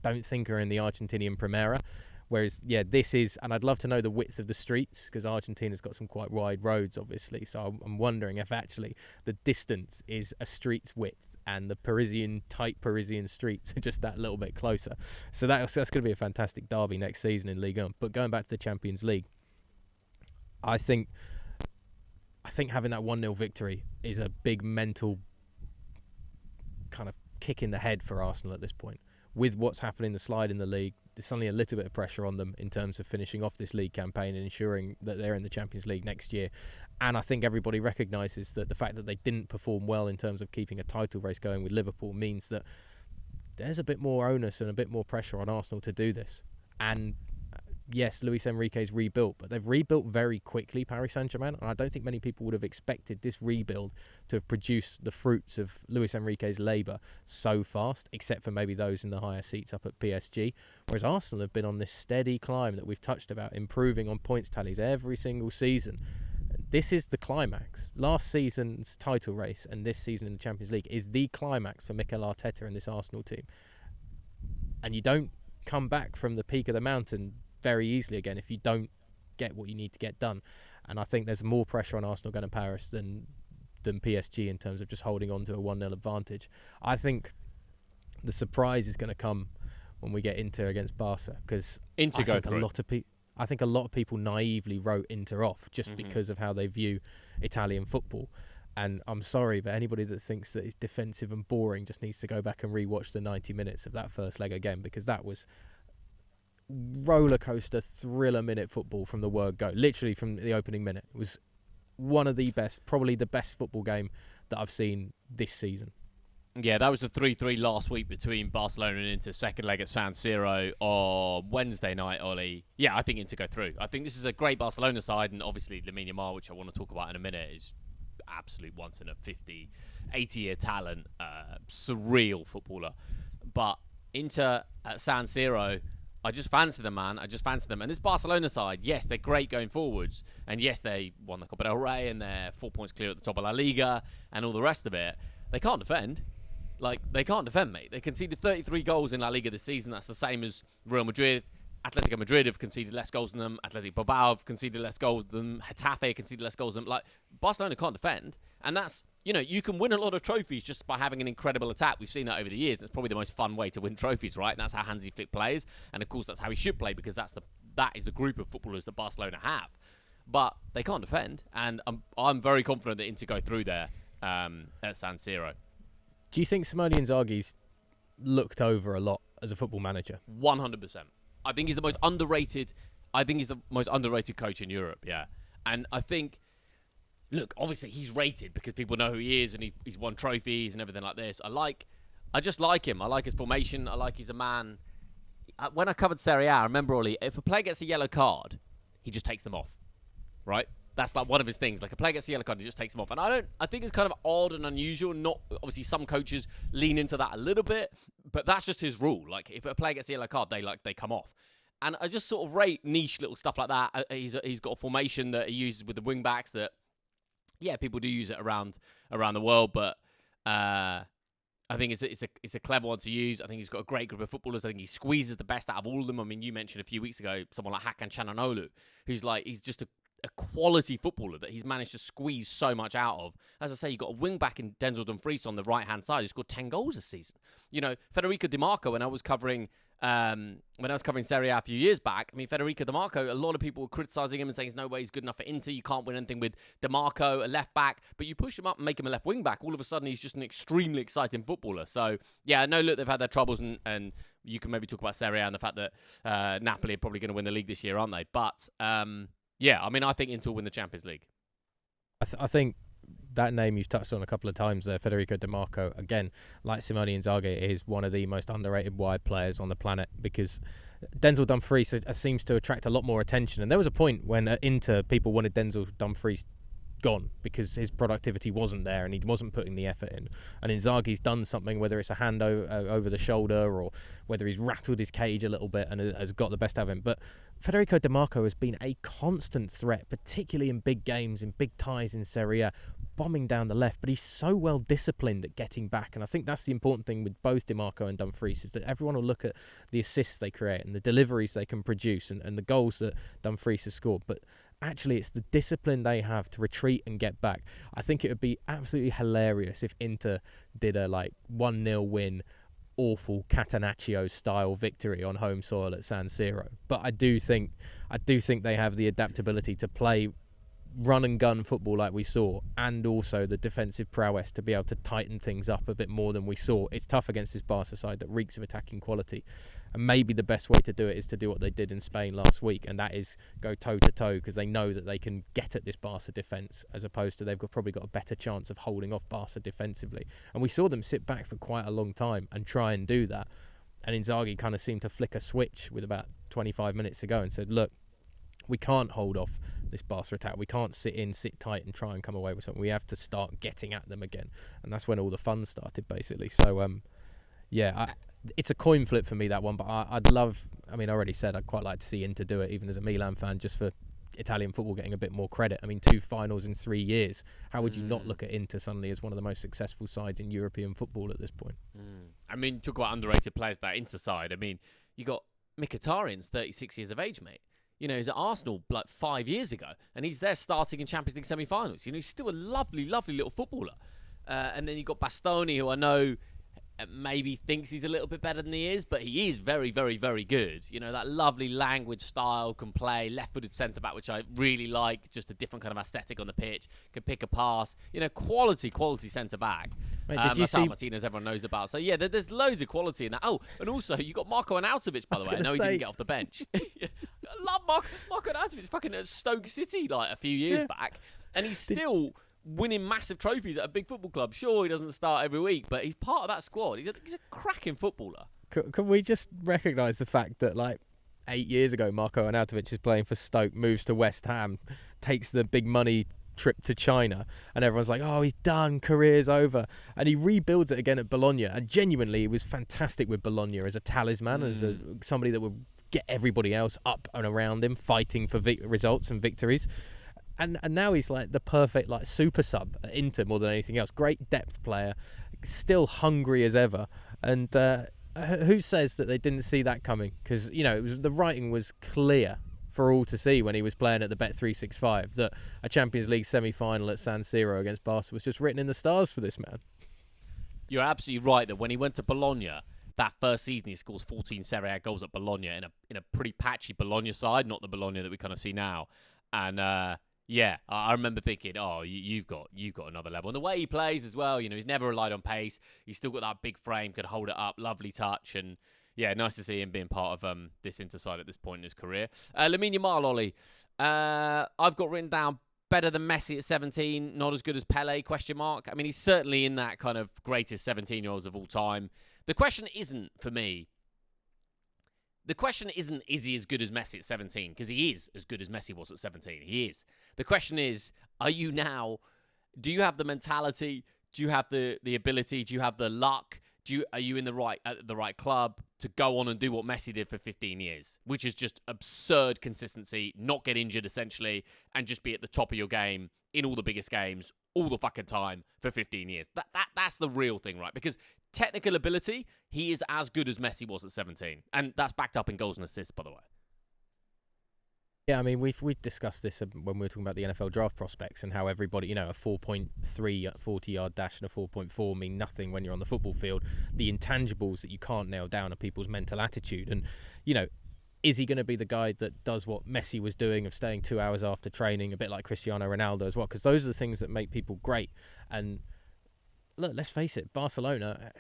don't think are in the Argentinian Primera. Whereas, this is, and I'd love to know the width of the streets, because Argentina's got some quite wide roads, obviously. So I'm wondering if actually the distance is a street's width, and the tight Parisian streets are just that little bit closer. So that's going to be a fantastic derby next season in Ligue 1. But going back to the Champions League, I think having that 1-0 victory is a big mental kind of kick in the head for Arsenal at this point. With what's happening, the slide in the league, there's suddenly a little bit of pressure on them in terms of finishing off this league campaign and ensuring that they're in the Champions League next year. And I think everybody recognises that the fact that they didn't perform well in terms of keeping a title race going with Liverpool means that there's a bit more onus and a bit more pressure on Arsenal to do this. And yes, Luis Enrique's rebuilt, but they've rebuilt very quickly, Paris Saint-Germain, and I don't think many people would have expected this rebuild to have produced the fruits of Luis Enrique's labour so fast, except for maybe those in the higher seats up at PSG, whereas Arsenal have been on this steady climb that we've touched about, improving on points tallies every single season. This is the climax. Last season's title race and this season in the Champions League is the climax for Mikel Arteta and this Arsenal team. And you don't come back from the peak of the mountain very easily again if you don't get what you need to get done. And I think there's more pressure on Arsenal going to Paris than PSG in terms of just holding on to a 1-0 advantage. I think the surprise is going to come when we get Inter against Barca, because I think a lot of people naively wrote Inter off just because of how they view Italian football. And I'm sorry, but anybody that thinks that it's defensive and boring just needs to go back and rewatch the 90 minutes of that first leg again, because that was roller coaster thriller minute football from the word go. Literally from the opening minute. It was one of the best, probably the best football game that I've seen this season. Yeah, that was the 3-3 last week between Barcelona and Inter, second leg at San Siro on Wednesday night, Ollie. Yeah, I think Inter go through. I think this is a great Barcelona side, and obviously Lamine Yamal, which I want to talk about in a minute, is absolute once in a 50, 80-year talent, surreal footballer. But Inter at San Siro, I just fancy them, man. I just fancy them. And this Barcelona side, yes, they're great going forwards. And yes, they won the Copa del Rey and they're 4 points clear at the top of La Liga and all the rest of it. They can't defend. They can't defend, mate. They conceded 33 goals in La Liga this season. That's the same as Real Madrid. Atletico Madrid have conceded less goals than them. Athletic Bilbao have conceded less goals than them. Getafe conceded less goals than them. Barcelona can't defend. And that's, you can win a lot of trophies just by having an incredible attack. We've seen that over the years. It's probably the most fun way to win trophies, right? And that's how Hansi Flick plays. And of course, that's how he should play, because that is the group of footballers that Barcelona have. But they can't defend. And I'm very confident that Inter go through there at San Siro. Do you think Simone Inzaghi's looked over a lot as a football manager? 100%. I think he's the most underrated. I think he's the most underrated coach in Europe. Yeah, and I think, look, obviously he's rated because people know who he is and he's won trophies and everything like this. I just like him. I like his formation. I like he's a man. When I covered Serie A, I remember, Ollie, if a player gets a yellow card, he just takes them off. Right? That's one of his things. Like, a player gets a yellow card, he just takes them off. And I think it's kind of odd and unusual. Not obviously some coaches lean into that a little bit, but that's just his rule. Like, if a player gets a yellow card, they come off. And I just sort of rate niche little stuff like that. He's got a formation that he uses with the wing backs that, yeah, people do use it around the world, but I think it's a clever one to use. I think he's got a great group of footballers. I think he squeezes the best out of all of them. I mean, you mentioned a few weeks ago someone like Hakan Çalhanoğlu, he's just a quality footballer that he's managed to squeeze so much out of. As I say, you've got a wing-back in Denzel Dumfries on the right-hand side who scored 10 goals this season. Federico Di Marco, when I was covering Serie A few years back, I mean, Federico Di Marco, a lot of people were criticising him and saying there's no way he's good enough for Inter. You can't win anything with Di Marco, a left-back. But you push him up and make him a left wing-back, all of a sudden he's just an extremely exciting footballer. So, yeah, no, look, they've had their troubles and you can maybe talk about Serie A and the fact that Napoli are probably going to win the league this year, aren't they? But yeah, I mean, I think Inter will win the Champions League. I think that name you've touched on a couple of times there, Federico Di Marco, again, like Simone Inzaghi, is one of the most underrated wide players on the planet, because Denzel Dumfries seems to attract a lot more attention. And there was a point when at Inter, people wanted Denzel Dumfries gone because his productivity wasn't there and he wasn't putting the effort in. And Inzaghi's done something, whether it's a hand over the shoulder or whether he's rattled his cage a little bit and has got the best out of him. But Federico Di Marco has been a constant threat, particularly in big games, in big ties in Serie A, bombing down the left. But he's so well disciplined at getting back. And I think that's the important thing with both Di Marco and Dumfries, is that everyone will look at the assists they create and the deliveries they can produce and the goals that Dumfries has scored. But actually, it's the discipline they have to retreat and get back. I think it would be absolutely hilarious if Inter did a 1-0 win, awful Catenaccio style victory on home soil at San Siro. But I do think they have the adaptability to play run and gun football like we saw, and also the defensive prowess to be able to tighten things up a bit more than we saw, it's tough against this Barca side that reeks of attacking quality. And maybe the best way to do it is to do what they did in Spain last week, and that is go toe to toe, because they know that they can get at this Barca defence, as opposed to they've probably got a better chance of holding off Barca defensively. And we saw them sit back for quite a long time and try and do that. And Inzaghi kind of seemed to flick a switch with about 25 minutes to go and said, look, we can't hold off this Barca attack. We can't sit tight and try and come away with something. We have to start getting at them again. And that's when all the fun started, basically. So, it's a coin flip for me, that one. But I'd love, I already said I'd quite like to see Inter do it, even as a Milan fan, just for Italian football getting a bit more credit. 2 finals in 3 years. How would you not look at Inter suddenly as one of the most successful sides in European football at this point? Talk about underrated players, that Inter side. You got Mkhitaryan's 36 years of age, mate. He's at Arsenal like 5 years ago, and he's there starting in Champions League semi-finals. He's still a lovely, lovely little footballer. And then you've got Bastoni, who I know maybe thinks he's a little bit better than he is, but he is very, very, very good. That lovely language style, can play left-footed centre-back, which I really like, just a different kind of aesthetic on the pitch, can pick a pass. Quality centre-back. That's Martinez everyone knows about. So, yeah, there's loads of quality in that. Oh, and also, you got Marko Arnautovic, by the way. I know he didn't get off the bench. I love Marko Arnautovic, fucking at Stoke City like a few years back, and he's still winning massive trophies at a big football club. Sure, he doesn't start every week, but he's part of that squad. He's a cracking footballer. Can we just recognise the fact that, 8 years ago, Marko Arnautovic is playing for Stoke, moves to West Ham, takes the big money trip to China, and everyone's like, oh, he's done, career's over, and he rebuilds it again at Bologna, and genuinely he was fantastic with Bologna as a talisman, as somebody that would get everybody else up and around him, fighting for results and victories. And now he's like the perfect super sub at Inter more than anything else. Great depth player, still hungry as ever. And who says that they didn't see that coming? Because the writing was clear for all to see when he was playing at the Bet365 that a Champions League semi-final at San Siro against Barca was just written in the stars for this man. You're absolutely right that when he went to Bologna, that first season he scores 14 Serie A goals at Bologna in a pretty patchy Bologna side, not the Bologna that we kind of see now. And I remember thinking, oh, you've got another level. And the way he plays as well, he's never relied on pace. He's still got that big frame, could hold it up, lovely touch, and yeah, nice to see him being part of this Inter side at this point in his career. Lamine Yamal, Ollie. I've got written down better than Messi at 17, not as good as Pele, ? He's certainly in that kind of greatest 17-year-olds of all time. The question isn't, for me, is he as good as Messi at 17? Because he is as good as Messi was at 17. He is. The question is, do you have the mentality? Do you have the ability? Do you have the luck? Are you in the right club to go on and do what Messi did for 15 years? Which is just absurd consistency, not get injured essentially, and just be at the top of your game in all the biggest games all the fucking time for 15 years. That's the real thing, right? Because technical ability, he is as good as Messi was at 17. And that's backed up in goals and assists, by the way. Yeah, we've discussed this when we were talking about the NFL draft prospects and how everybody, a 4.3 40-yard dash and a 4.4 mean nothing when you're on the football field. The intangibles that you can't nail down are people's mental attitude. And, is he going to be the guy that does what Messi was doing of staying 2 hours after training, a bit like Cristiano Ronaldo as well? Because those are the things that make people great. And look, let's face it, Barcelona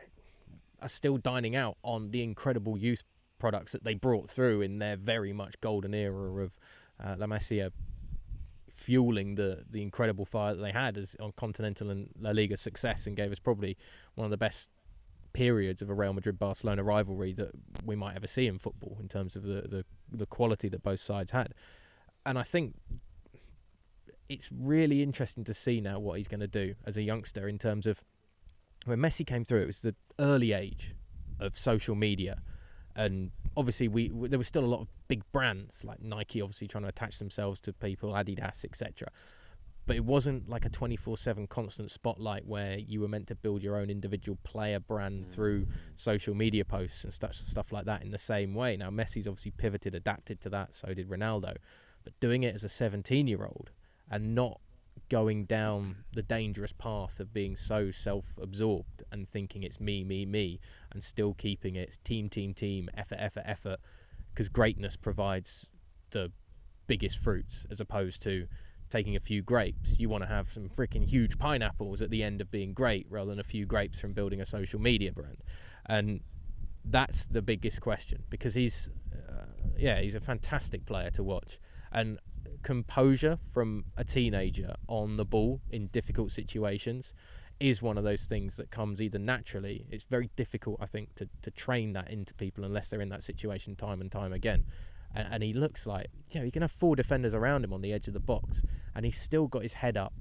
are still dining out on the incredible youth products that they brought through in their very much golden era of La Masia fueling the incredible fire that they had on Continental and La Liga success, and gave us probably one of the best periods of a Real Madrid-Barcelona rivalry that we might ever see in football in terms of the quality that both sides had. And I think it's really interesting to see now what he's going to do as a youngster in terms of when Messi came through, it was the early age of social media. And obviously, there was still a lot of big brands like Nike, obviously trying to attach themselves to people, Adidas, etc. But it wasn't like a 24/7 constant spotlight where you were meant to build your own individual player brand through social media posts and stuff like that in the same way. Now, Messi's obviously pivoted, adapted to that, so did Ronaldo. But doing it as a 17-year-old and not going down the dangerous path of being so self-absorbed and thinking it's me, and still keeping it team, effort, because greatness provides the biggest fruits as opposed to taking a few grapes. You want to have some freaking huge pineapples at the end of being great rather than a few grapes from building a social media brand. And that's the biggest question, because he's a fantastic player to watch. And composure from a teenager on the ball in difficult situations is one of those things that comes either naturally. It's very difficult, I think, to train that into people unless they're in that situation time and time again. And he looks like, he can have 4 defenders around him on the edge of the box, and he's still got his head up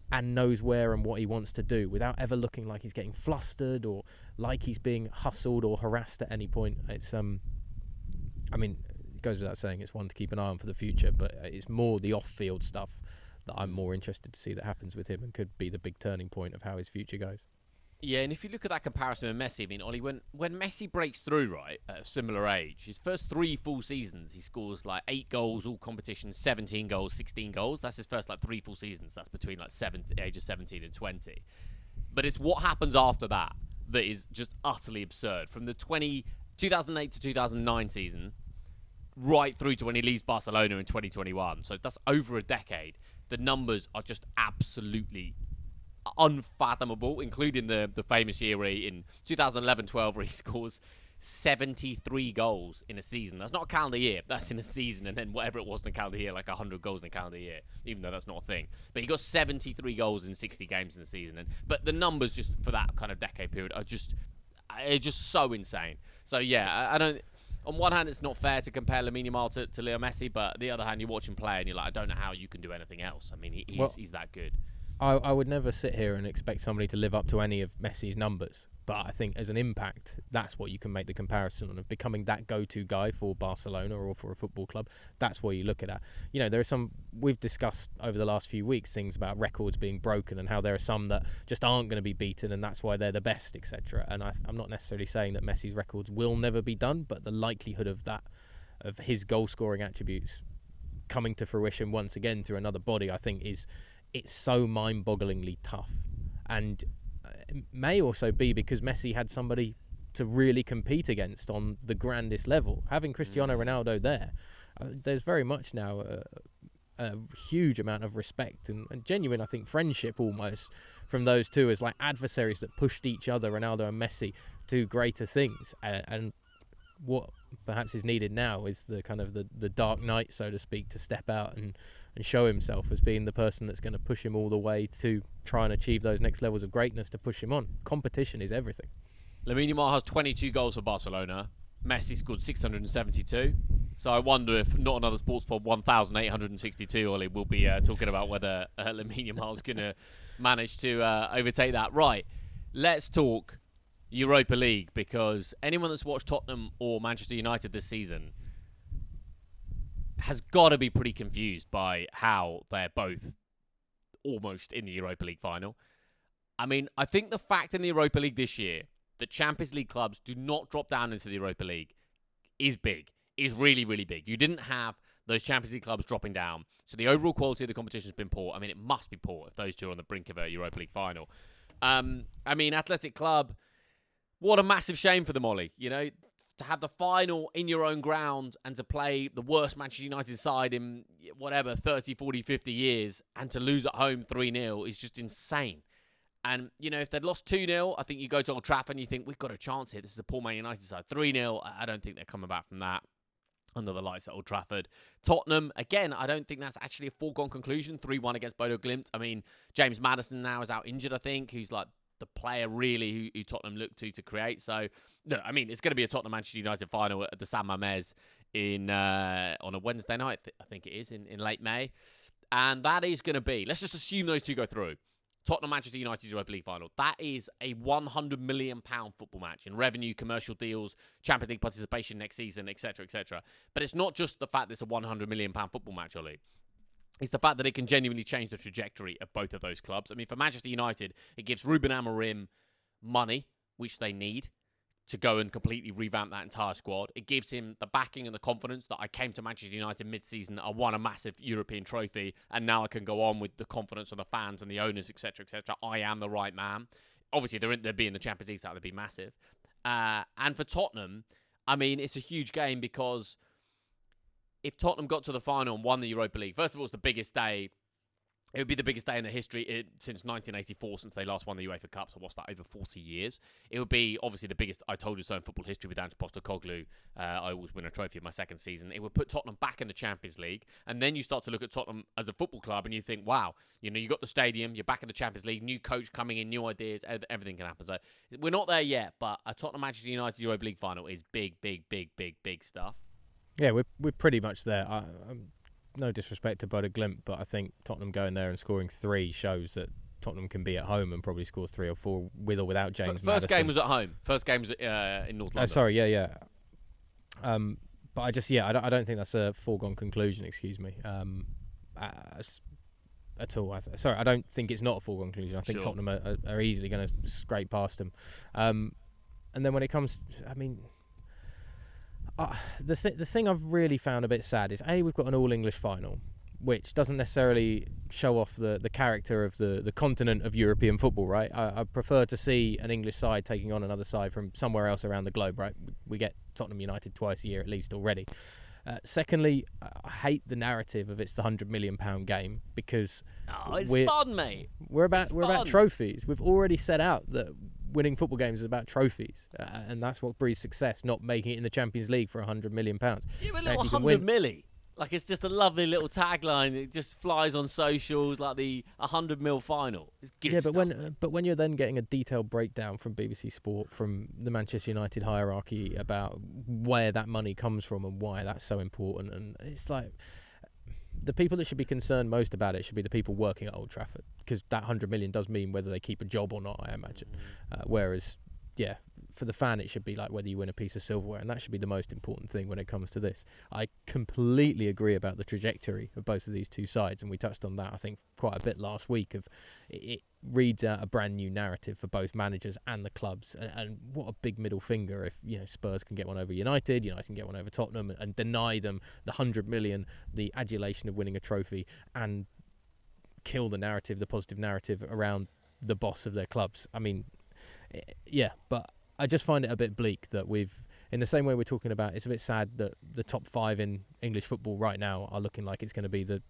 and knows where and what he wants to do without ever looking like he's getting flustered or like he's being hustled or harassed at any point. It's it goes without saying, it's one to keep an eye on for the future, but it's more the off-field stuff that I'm more interested to see that happens with him and could be the big turning point of how his future goes. Yeah, and if you look at that comparison with Messi, I mean, Ollie, when Messi breaks through, right, at a similar age, his first 3 full seasons, he scores like 8 goals, all competitions, 17 goals, 16 goals. That's his first 3 full seasons. That's between ages 17 and 20. But it's what happens after that that is just utterly absurd. From the 2008 to 2009 season, right through to when he leaves Barcelona in 2021. So that's over a decade. The numbers are just absolutely unfathomable, including the famous year in 2011-12 where he scores 73 goals in a season. That's not a calendar year, that's in a season, and then whatever it was in a calendar year, like 100 goals in a calendar year, even though that's not a thing. But he got 73 goals in 60 games in the season. But the numbers just for that kind of decade period are just so insane. So yeah, I don't... On one hand, it's not fair to compare Lamine Yamal to Leo Messi, but on the other hand, you watch him play and you're like, I don't know how you can do anything else. I mean, he's that good. I would never sit here and expect somebody to live up to any of Messi's numbers, but I think as an impact, that's what you can make the comparison on, of becoming that go-to guy for Barcelona or for a football club. That's what you look at. There are some, we've discussed over the last few weeks things about records being broken and how there are some that just aren't going to be beaten and that's why they're the best, etc. And I'm not necessarily saying that Messi's records will never be done, but the likelihood of that, of his goal-scoring attributes coming to fruition once again through another body, I think it's so mind-bogglingly tough. And it may also be because Messi had somebody to really compete against on the grandest level. Having Cristiano Ronaldo there, there's very much now a huge amount of respect and genuine, I think, friendship almost from those two as like adversaries that pushed each other, Ronaldo and Messi, to greater things. And what perhaps is needed now is the kind of the dark knight, so to speak, to step out and show himself as being the person that's going to push him all the way to try and achieve those next levels of greatness, to push him on. Competition is everything. Lamine Yamal has 22 goals for Barcelona. Messi scored 672. So I wonder if Not Another Sports Pod 1862, Ollie, will be talking about whether Lamine Yamal's going to manage to overtake that. Right, let's talk Europa League, because anyone that's watched Tottenham or Manchester United this season has got to be pretty confused by how they're both almost in the Europa League final. I mean, I think the fact in the Europa League this year that Champions League clubs do not drop down into the Europa League is big, is really, really big. You didn't have those Champions League clubs dropping down, so the overall quality of the competition has been poor. I mean, it must be poor if those two are on the brink of a Europa League final. I mean, Athletic Club, what a massive shame for them, Ollie. To have the final in your own ground and to play the worst Manchester United side in, 30, 40, 50 years, and to lose at home 3-0 is just insane. And, if they'd lost 2-0, I think you go to Old Trafford and you think, we've got a chance here. This is a poor Man United side. 3-0, I don't think they're coming back from that under the lights at Old Trafford. Tottenham, again, I don't think that's actually a foregone conclusion. 3-1 against Bodo Glimt. I mean, James Maddison now is out injured, I think, who's like the player really who Tottenham look to create. So, no, I mean, it's going to be a Tottenham-Manchester United final at the San Mamés on a Wednesday night, I think it is, in late May. And that is going to be, let's just assume those two go through, Tottenham-Manchester United Europa League final. That is a £100 million football match in revenue, commercial deals, Champions League participation next season, etc., etc. But it's not just the fact that it's a £100 million football match, Ollie. It's the fact that it can genuinely change the trajectory of both of those clubs. I mean, for Manchester United, it gives Ruben Amorim money, which they need, to go and completely revamp that entire squad. It gives him the backing and the confidence that I came to Manchester United mid-season, I won a massive European trophy, and now I can go on with the confidence of the fans and the owners, etc., etc. I am the right man. Obviously, they'd be in the Champions League, so that would be massive. And for Tottenham, I mean, it's a huge game because if Tottenham got to the final and won the Europa League, first of all, it's the biggest day It would be the biggest day in the history since 1984, since they last won the UEFA Cup. So what's that, over 40 years? It would be obviously the biggest I told you so in football history with Ange Postecoglou. I always win a trophy in my second season. It would put Tottenham back in the Champions League. And then you start to look at Tottenham as a football club and you think, wow, you got the stadium, you're back in the Champions League, new coach coming in, new ideas, everything can happen. So we're not there yet, but a Tottenham Manchester United Europa League final is big, big, big, big, big stuff. Yeah, we're pretty much there. No disrespect to Bodo Glimt, but I think Tottenham going there and scoring 3 shows that Tottenham can be at home and probably score 3 or 4 with or without James Maddison. First game was at home. First game was in North London. Sorry, yeah. But I don't think that's a foregone conclusion. Excuse me. At all. I don't think it's not a foregone conclusion. I think Tottenham are easily going to scrape past them. And then when it comes, the thing I've really found a bit sad is we've got an all-English final, which doesn't necessarily show off the character of the continent of European football, right? I prefer to see an English side taking on another side from somewhere else around the globe, right? We get Tottenham United twice a year at least already. Secondly, I hate the narrative of it's the £100 million game because it's fun, mate. We're about trophies. We've already set out that winning football games is about trophies, and that's what breeds success. Not making it in the Champions League for £100 million. Yeah, but a little 100 milli. Like, it's just a lovely little tagline. It just flies on socials like the 100 mil final. It's good stuff, but when you're then getting a detailed breakdown from BBC Sport, from the Manchester United hierarchy about where that money comes from and why that's so important, and it's like the people that should be concerned most about it should be the people working at Old Trafford, because that 100 million does mean whether they keep a job or not, I imagine. Whereas, for the fan, it should be like whether you win a piece of silverware, and that should be the most important thing when it comes to this. I completely agree about the trajectory of both of these two sides, and we touched on that, I think, quite a bit last week. Of it reads out a brand new narrative for both managers and the clubs, and what a big middle finger if Spurs can get one over United can get one over Tottenham, and deny them the 100 million, the adulation of winning a trophy, and kill the narrative, the positive narrative around the boss of their clubs. But I just find it a bit bleak that in the same way we're talking about, it's a bit sad that the top 5 in English football right now are looking like it's going to be the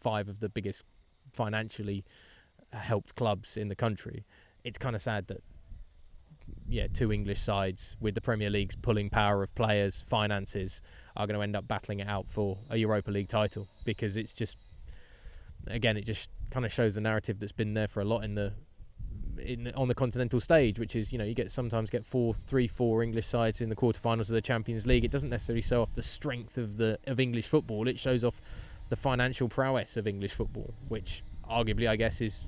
5 of the biggest financially helped clubs in the country. It's kind of sad that 2 English sides with the Premier League's pulling power of players, finances, are going to end up battling it out for a Europa League title, because it's just, again, it just kind of shows the narrative that's been there for a lot on the continental stage, which is, you sometimes get 4 English sides in the quarterfinals of the Champions League. It doesn't necessarily show off the strength of English football. It shows off the financial prowess of English football, which arguably, I guess, is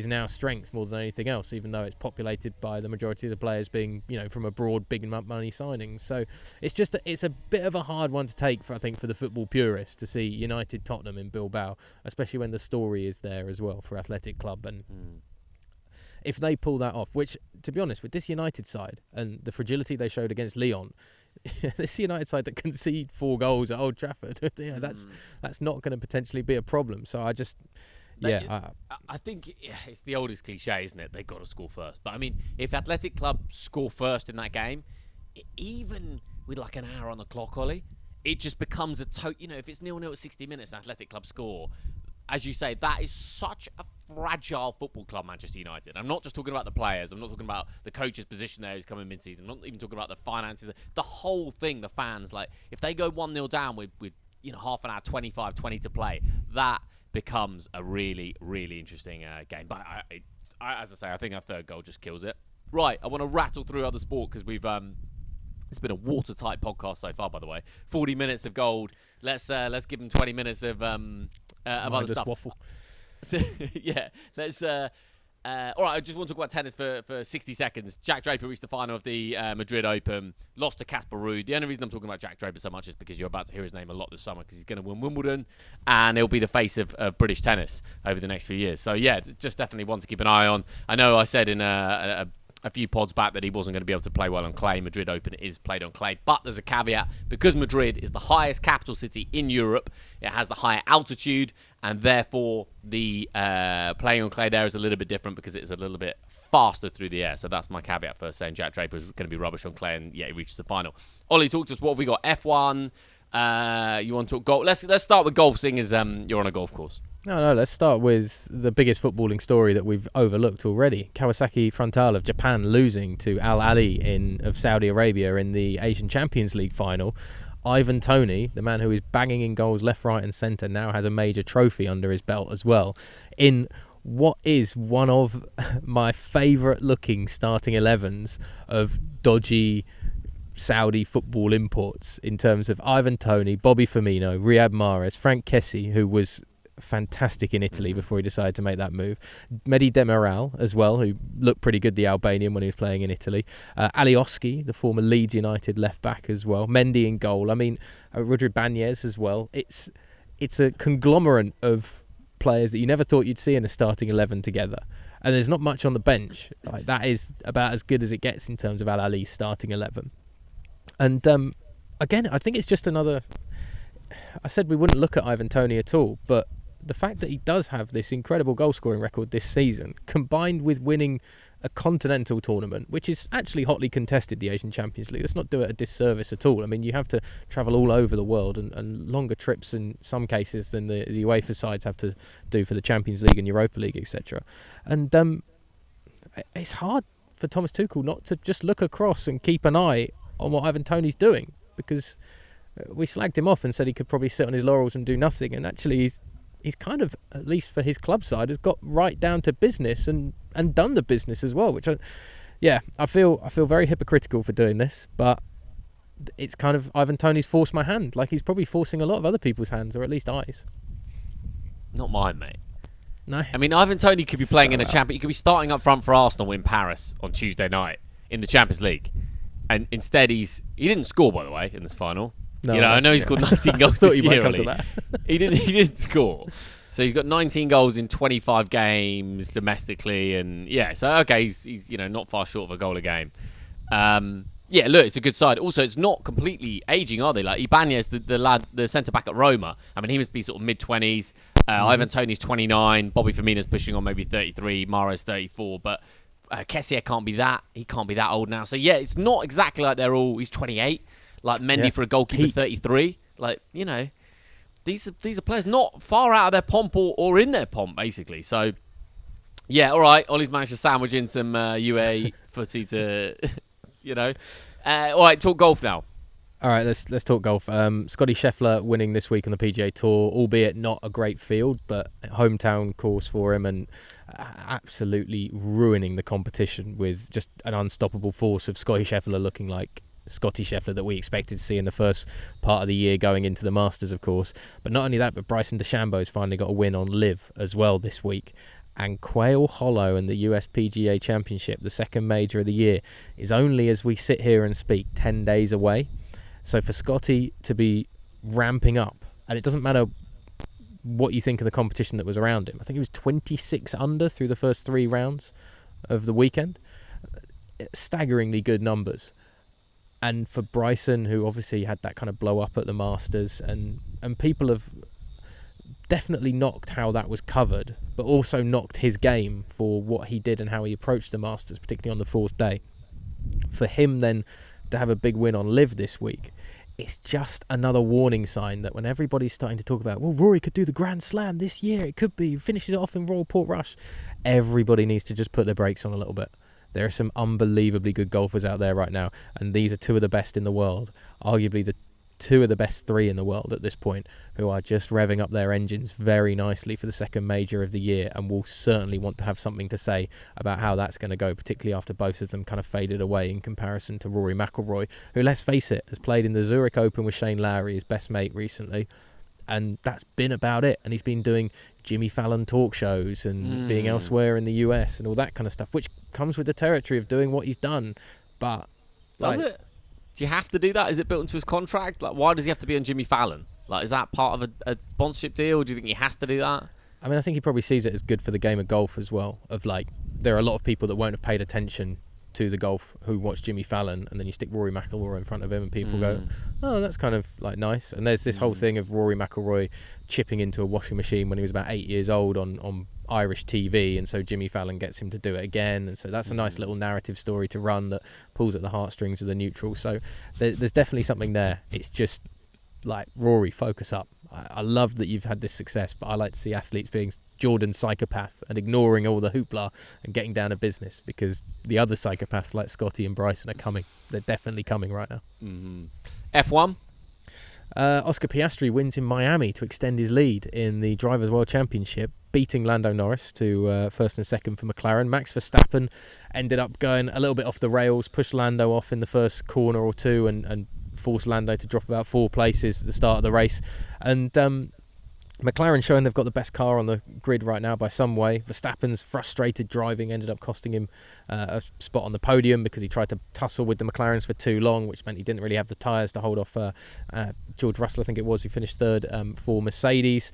now strength more than anything else, even though it's populated by the majority of the players being, from abroad, big money signings. So it's a bit of a hard one to take for the football purists to see United Tottenham in Bilbao, especially when the story is there as well for Athletic Club. And if they pull that off, which, to be honest, with this United side and the fragility they showed against Lyon, this United side that concede 4 goals at Old Trafford, that's not going to potentially be a problem. So I just, I think it's the oldest cliche, isn't it? They've got to score first. But I mean, if Athletic Club score first in that game, even with like an hour on the clock, Ollie, it just becomes if it's 0-0 at 60 minutes and Athletic Club score, as you say, that is such a fragile football club, Manchester United. I'm not just talking about the players. I'm not talking about the coach's position there who's coming mid-season. I'm not even talking about the finances. The whole thing, the fans, like, if they go 1-0 down with half an hour, 20 to play, that becomes a really, really interesting game. But as I say, I think our third goal just kills it. Right, I want to rattle through other sport because we've... It's been a watertight podcast so far, by the way. 40 minutes of gold. Let's give them 20 minutes of other stuff. Waffle. So, let's. All right, I just want to talk about tennis for 60 seconds. Jack Draper reached the final of the Madrid Open, lost to Casper Ruud. The only reason I'm talking about Jack Draper so much is because you're about to hear his name a lot this summer, because he's going to win Wimbledon, and he'll be the face of British tennis over the next few years. So just definitely one to keep an eye on. I know I said in a few pods back that he wasn't going to be able to play well on clay. Madrid Open is played on clay, but there's a caveat. Because Madrid is the highest capital city in Europe, it has the higher altitude, and therefore the playing on clay there is a little bit different because it's a little bit faster through the air. So that's my caveat for saying Jack Draper is going to be rubbish on clay, and he reaches the final. Ollie, talk to us. What have we got? F1. You want to talk golf? Let's start with golf, seeing as you're on a golf course. No, let's start with the biggest footballing story that we've overlooked already. Kawasaki Frontale of Japan losing to Al Ahly of Saudi Arabia in the Asian Champions League final. Ivan Toney, the man who is banging in goals left, right and centre, now has a major trophy under his belt as well. In what is one of my favourite looking starting 11s of dodgy Saudi football imports in terms of Ivan Toney, Bobby Firmino, Riyad Mahrez, Frank Kessie, who was fantastic in Italy before he decided to make that move. Mehdi Demiral as well, who looked pretty good, the Albanian, when he was playing in Italy. Alioski, the former Leeds United left back as well. Mendy in goal. I mean, Rodri Banez as well. It's a conglomerate of players that you never thought you'd see in a starting 11 together. And there's not much on the bench. Like, that is about as good as it gets in terms of Al Ahly's starting 11. And again, I think it's just another... I said we wouldn't look at Ivan Toney at all, but the fact that he does have this incredible goal-scoring record this season, combined with winning a continental tournament, which is actually hotly contested, the Asian Champions League. Let's not do it a disservice at all. I mean, you have to travel all over the world and longer trips in some cases than the UEFA sides have to do for the Champions League and Europa League, etc. And it's hard for Thomas Tuchel not to just look across and keep an eye on what Ivan Toney's doing, because we slagged him off and said he could probably sit on his laurels and do nothing, and actually he's kind of, at least for his club side, has got right down to business and done the business as well, which I feel very hypocritical for doing this, but it's kind of Ivan Toney's forced my hand, like he's probably forcing a lot of other people's hands, or at least eyes. Not mine, mate. No. I mean, Ivan Toney could be playing in a champion. He could be starting up front for Arsenal in Paris on Tuesday night in the Champions League, and instead he didn't score, by the way, in this final. No, I know he's scored 19 goals this year. He didn't score. So he's got 19 goals in 25 games domestically, and so okay, he's not far short of a goal a game. Look, it's a good side. Also, it's not completely aging, are they? Like Ibanez, the lad, the centre back at Roma. I mean, he must be sort of mid-20s. Ivan Toney's 29. Bobby Firmino's pushing on maybe 33. Mahrez 34. But Kessie can't be that. He can't be that old now. So it's not exactly like they're all. He's 28. Like Mendy for a goalkeeper, 33. Like, these are players not far out of their pomp or in their pomp, basically. So, all right. Ollie's managed to sandwich in some UA footy to, all right, talk golf now. All right, let's talk golf. Scotty Scheffler winning this week on the PGA Tour, albeit not a great field, but hometown course for him, and absolutely ruining the competition with just an unstoppable force of Scotty Scheffler looking like Scotty Scheffler that we expected to see in the first part of the year going into the Masters, of course. But not only that, but Bryson DeChambeau's finally got a win on Live as well this week. And Quail Hollow and the US PGA Championship, the second major of the year, is only, as we sit here and speak, 10 days away. So for Scotty to be ramping up, and it doesn't matter what you think of the competition that was around him. I think he was 26 under through the first 3 rounds of the weekend. Staggeringly good numbers. And for Bryson, who obviously had that kind of blow up at the Masters, and people have definitely knocked how that was covered, but also knocked his game for what he did and how he approached the Masters, particularly on the 4th day. For him then to have a big win on Live this week, it's just another warning sign that when everybody's starting to talk about, well, Rory could do the Grand Slam this year, it could be, finishes it off in Royal Portrush, everybody needs to just put their brakes on a little bit. There are some unbelievably good golfers out there right now, and these are 2 of the best in the world, arguably the 2 of the best 3 in the world at this point, who are just revving up their engines very nicely for the second major of the year, and will certainly want to have something to say about how that's going to go, particularly after both of them kind of faded away in comparison to Rory McIlroy, who, let's face it, has played in the Zurich Open with Shane Lowry, his best mate, recently. And that's been about it. And he's been doing Jimmy Fallon talk shows and being elsewhere in the US and all that kind of stuff, which comes with the territory of doing what he's done. But does it? Do you have to do that? Is it built into his contract? Like, why does he have to be on Jimmy Fallon? Like, is that part of a sponsorship deal? Or do you think he has to do that? I mean, I think he probably sees it as good for the game of golf as well. Of like, there are a lot of people that won't have paid attention to the golf who watch Jimmy Fallon, and then you stick Rory McIlroy in front of him and people go, oh, that's kind of like nice. And there's this whole thing of Rory McIlroy chipping into a washing machine when he was about 8 years old on Irish TV, and so Jimmy Fallon gets him to do it again, and so that's a nice little narrative story to run that pulls at the heartstrings of the neutral. So there's definitely something there. It's just like, Rory, focus up. I love that you've had this success, but I like to see athletes being Jordan psychopath and ignoring all the hoopla and getting down to business, because the other psychopaths like Scotty and Bryson are coming. They're definitely coming right now. Mm-hmm. F1? Oscar Piastri wins in Miami to extend his lead in the Drivers' World Championship, beating Lando Norris to first and second for McLaren. Max Verstappen ended up going a little bit off the rails, pushed Lando off in the first corner or two, and forced Lando to drop about 4 places at the start of the race. And McLaren showing they've got the best car on the grid right now by some way. Verstappen's frustrated driving ended up costing him a spot on the podium, because he tried to tussle with the McLarens for too long, which meant he didn't really have the tyres to hold off George Russell, I think it was, who finished third for Mercedes.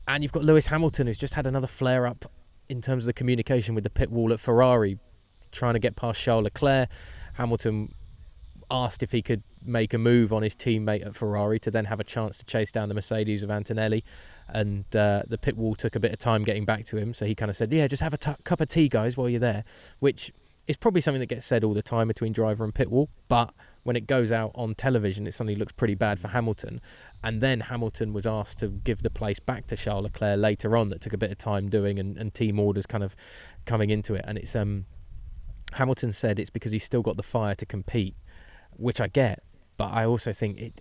And you've got Lewis Hamilton, who's just had another flare-up in terms of the communication with the pit wall at Ferrari, trying to get past Charles Leclerc. Hamilton asked if he could make a move on his teammate at Ferrari to then have a chance to chase down the Mercedes of Antonelli, and the pit wall took a bit of time getting back to him, so he kind of said, yeah, just have a cup of tea, guys, while you're there, which is probably something that gets said all the time between driver and pit wall, but when it goes out on television, it suddenly looks pretty bad for Hamilton. And then Hamilton was asked to give the place back to Charles Leclerc later on, that took a bit of time doing, and team orders kind of coming into it, and it's Hamilton said it's because he's still got the fire to compete, which I get, but I also think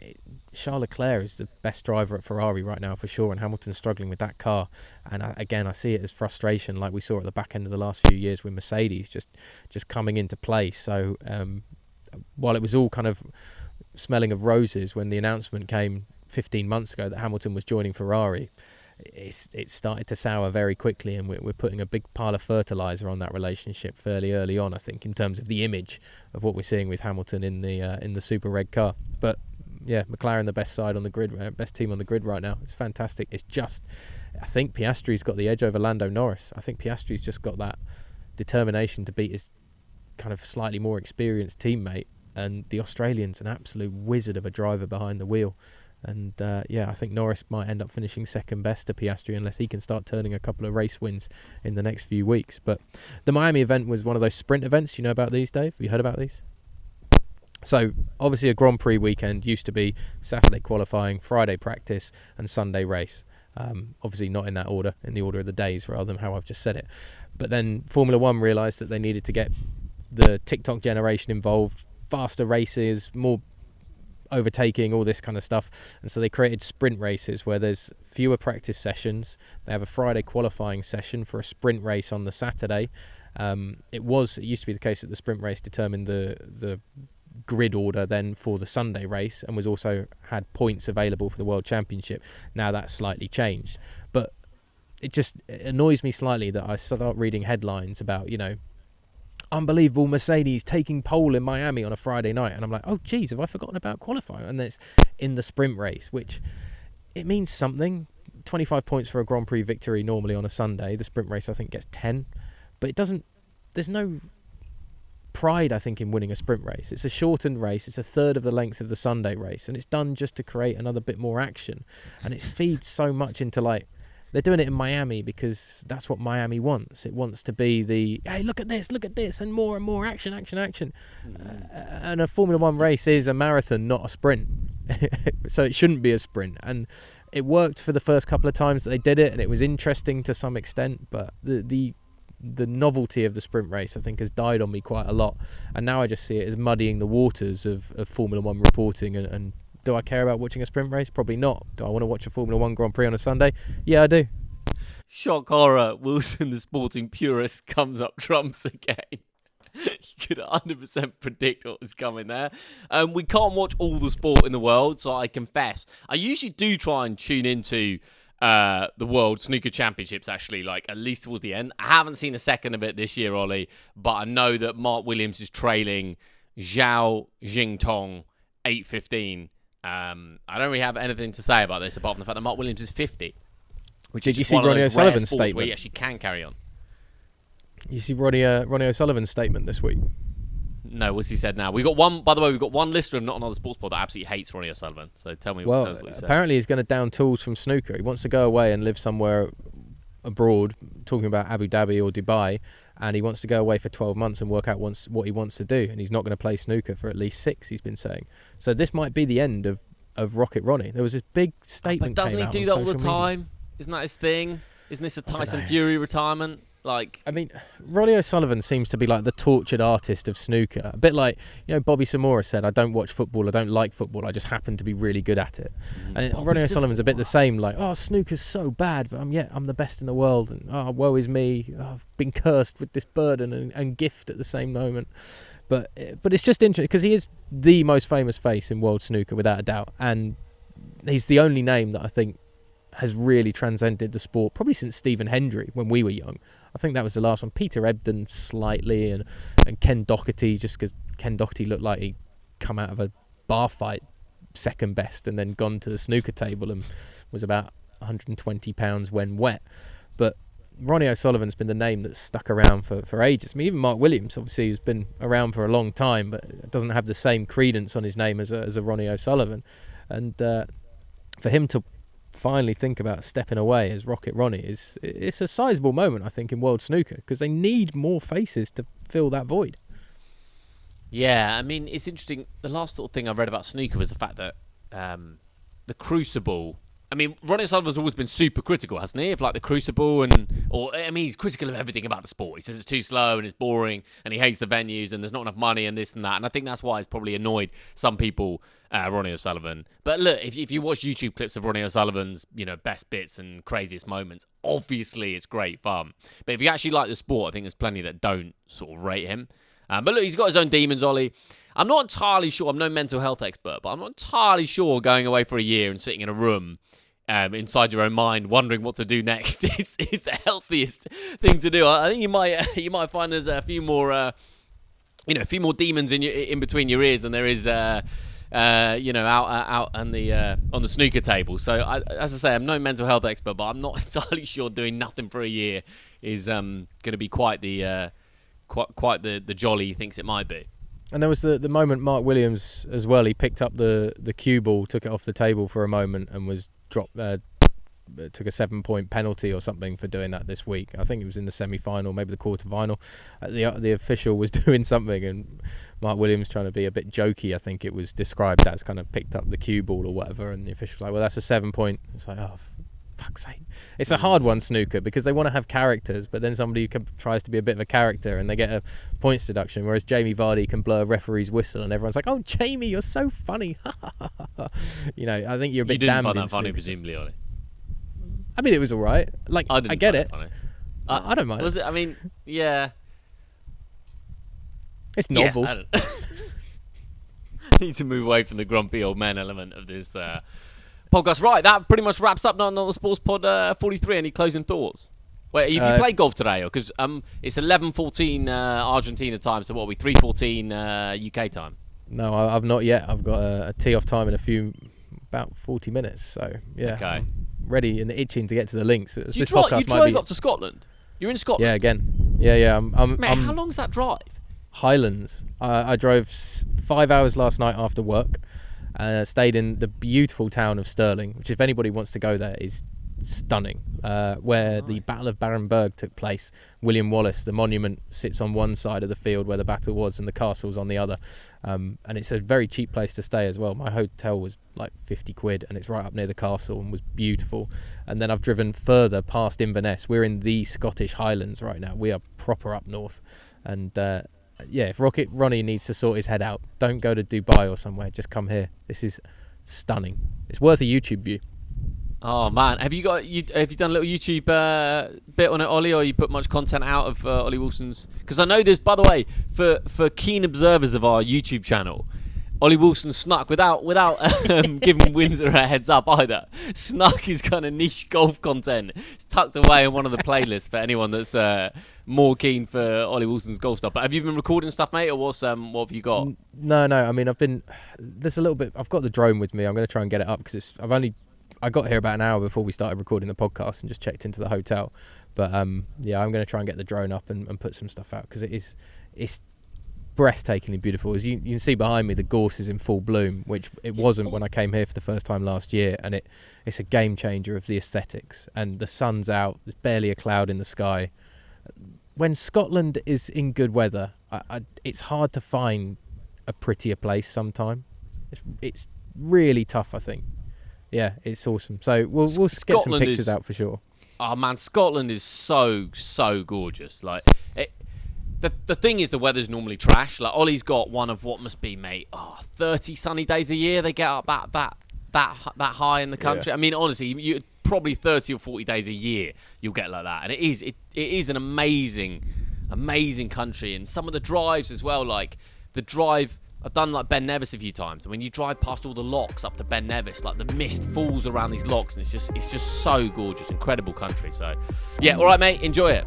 Charles Leclerc is the best driver at Ferrari right now for sure, and Hamilton's struggling with that car. And I see it as frustration, like we saw at the back end of the last few years with Mercedes just coming into play. So while it was all kind of smelling of roses when the announcement came 15 months ago that Hamilton was joining Ferrari, it started to sour very quickly, and we're putting a big pile of fertilizer on that relationship fairly early on, I think, in terms of the image of what we're seeing with Hamilton in the super red car. But yeah, McLaren the best side on the grid, best team on the grid right now. It's fantastic. It's just, I think Piastri's got the edge over Lando Norris. I think Piastri's just got that determination to beat his kind of slightly more experienced teammate, and the Australian's an absolute wizard of a driver behind the wheel. And I think Norris might end up finishing second best to Piastri unless he can start turning a couple of race wins in the next few weeks. But the Miami event was one of those sprint events. You know about these, Dave? Have you heard about these? So obviously a Grand Prix weekend used to be Saturday qualifying, Friday practice and Sunday race. Obviously not in that order, in the order of the days rather than how I've just said it. But then Formula One realised that they needed to get the TikTok generation involved, faster races, more overtaking, all this kind of stuff, and so they created sprint races where there's fewer practice sessions. They have a Friday qualifying session for a sprint race on the Saturday. It used to be the case that the sprint race determined the grid order then for the Sunday race, and was also had points available for the World Championship. Now that's slightly changed, but it annoys me slightly that I start reading headlines about, unbelievable Mercedes taking pole in Miami on a Friday night, and I'm like, oh geez, have I forgotten about qualifying? And it's in the sprint race, which it means something. 25 points for a Grand Prix victory normally on a Sunday. The sprint race I think gets 10, but it doesn't, there's no pride I think in winning a sprint race. It's a shortened race, it's a third of the length of the Sunday race, and it's done just to create another bit more action, and it feeds so much into, like, they're doing it in Miami because that's what Miami wants. It wants to be the, hey, look at this, and more action. And a Formula One race is a marathon, not a sprint. So it shouldn't be a sprint. And it worked for the first couple of times that they did it, and it was interesting to some extent, but the novelty of the sprint race, I think, has died on me quite a lot. And now I just see it as muddying the waters of Formula One reporting and do I care about watching a sprint race? Probably not. Do I want to watch a Formula One Grand Prix on a Sunday? Yeah, I do. Shock horror. Wilson, the sporting purist, comes up trumps again. You could 100% predict what was coming there. We can't watch all the sport in the world, so I confess. I usually do try and tune into the World Snooker Championships, actually, like at least towards the end. I haven't seen a second of it this year, Ollie, but I know that Mark Williams is trailing Zhao Jingtong 8-15. I don't really have anything to say about this apart from the fact that Mark Williams is 50. Did you see Ronnie O'Sullivan's statement? Where he actually can carry on. You see Ronnie O'Sullivan's statement this week? No, what's he said now? We've got one listener of Not Another Sports Pod that absolutely hates Ronnie O'Sullivan. So tell me what he said. Apparently he's going to down tools from snooker. He wants to go away and live somewhere abroad, talking about Abu Dhabi or Dubai, and he wants to go away for 12 months and work out what he wants to do, and he's not going to play snooker for at least 6, he's been saying. So this might be the end of of Rocket Ronnie. There was this big statement. But doesn't came he out do on that all the social media. time? Isn't that his thing? Isn't this a I don't Tyson know. Fury retirement? Like, I mean, Ronnie O'Sullivan seems to be like the tortured artist of snooker. A bit like, Bobby Samora said, I don't watch football, I don't like football, I just happen to be really good at it. And Bobby Ronnie O'Sullivan's a bit the Samora. same, like, oh, snooker's so bad, but I'm the best in the world, and oh, woe is me, I've been cursed with this burden and gift at the same moment. But it's just interesting, because he is the most famous face in world snooker, without a doubt, and he's the only name that I think has really transcended the sport, probably since Stephen Hendry, when we were young. I think that was the last one. Peter Ebdon slightly, and Ken Doherty, just because Ken Doherty looked like he'd come out of a bar fight second best and then gone to the snooker table and was about 120 pounds when wet. But Ronnie O'Sullivan's been the name that's stuck around for ages. I mean, even Mark Williams, obviously, has been around for a long time, but doesn't have the same credence on his name as a Ronnie O'Sullivan. And for him to finally think about stepping away as Rocket Ronnie it's a sizable moment, I think, in world snooker, because they need more faces to fill that void. yeah, I mean, it's interesting. The last little thing I read about snooker was the fact that the Crucible. I mean, Ronnie Sullivan's always been super critical, hasn't he? Of like the Crucible, he's critical of everything about the sport. He says it's too slow and it's boring, and he hates the venues, and there's not enough money and this and that. And I think that's why it's probably annoyed some people, Ronnie O'Sullivan. But look, if you watch YouTube clips of Ronnie O'Sullivan's, best bits and craziest moments, obviously it's great fun. But if you actually like the sport, I think there's plenty that don't sort of rate him. But look, he's got his own demons, Ollie. I'm not entirely sure. I'm no mental health expert, but I'm not entirely sure going away for a year and sitting in a room inside your own mind, wondering what to do next is the healthiest thing to do. I think you might find there's a few more demons in between your ears than there is out on the snooker table. So as I say, I'm no mental health expert, but I'm not entirely sure doing nothing for a year is going to be quite the jolly he thinks it might be. And there was the moment Mark Williams as well. He picked up the cue ball, took it off the table for a moment, and was dropped. Took a 7-point penalty or something for doing that this week. I think it was in the semi-final, maybe the quarter-final. The official was doing something, and Mark Williams, trying to be a bit jokey, I think it was described as, kind of picked up the cue ball or whatever, and the official was like, well, that's a 7-point. It's like, oh, fuck's sake. It's a hard one, snooker, because they want to have characters, but then somebody tries to be a bit of a character and they get a points deduction, whereas Jamie Vardy can blow a referee's whistle and everyone's like, oh, Jamie, you're so funny. I think you're a bit damned. You didn't find that funny, snooker. Presumably, Ollie. I mean, it was all right. Like, I get it. Funny. I don't mind. Was it? I mean, yeah. It's novel. Yeah, I don't need to move away from the grumpy old man element of this podcast. Right, that pretty much wraps up Not Another Sports Pod 43. Any closing thoughts? Wait, have you played golf today? Because it's 11:14 Argentina time, so what are we, 3:14 UK time? No, I've not yet. I've got a tee off time in about 40 minutes. So, yeah. Okay. I'm ready and itching to get to the links. You drove up to Scotland? You're in Scotland? Yeah, again. Yeah. Mate, how long's that drive? Highlands. I drove 5 hours last night after work. Stayed in the beautiful town of Stirling, which, if anybody wants to go there, is stunning. Where the Battle of Barenberg took place. William Wallace, the monument, sits on one side of the field where the battle was, and the castle's on the other. And it's a very cheap place to stay as well. My hotel was like 50 quid, and it's right up near the castle and was beautiful. And then I've driven further past Inverness. We're in the Scottish Highlands right now. We are proper up north. And if Rocket Ronnie needs to sort his head out, don't go to Dubai or somewhere. Just come here. This is stunning. It's worth a YouTube view. Oh man, have you done a little YouTube bit on it, Ollie, or you put much content out of Ollie Wilson's? Because I know there's, by the way, for keen observers of our YouTube channel, Ollie Wilson snuck without giving Windsor a heads up either. Snuck his kind of niche golf content. It's tucked away in one of the playlists for anyone that's more keen for Ollie Wilson's golf stuff. But have you been recording stuff, mate, or what have you got? No. I mean, there's a little bit. I've got the drone with me. I'm going to try and get it up because I got here about an hour before we started recording the podcast and just checked into the hotel. But I'm going to try and get the drone up and put some stuff out because it's breathtakingly beautiful. As you can see behind me, the gorse is in full bloom, which it wasn't when I came here for the first time last year, and it's a game changer of the aesthetics. And the sun's out, there's barely a cloud in the sky. When Scotland is in good weather, it's hard to find a prettier place sometimes. It's really tough, I think. Yeah, it's awesome. So we'll get some Scotland pictures out for sure. Oh man, Scotland is so gorgeous. Like, the thing is, the weather's normally trash. Like, Ollie's got one of what must be, mate, 30 sunny days a year. They get up that high in the country. Yeah. I mean, honestly, you probably 30 or 40 days a year you'll get like that, and it is an amazing country. And some of the drives as well, like the drive. I've done like Ben Nevis a few times, and when you drive past all the locks up to Ben Nevis, like the mist falls around these locks, and it's just so gorgeous, incredible country. So, yeah, all right, mate, enjoy it.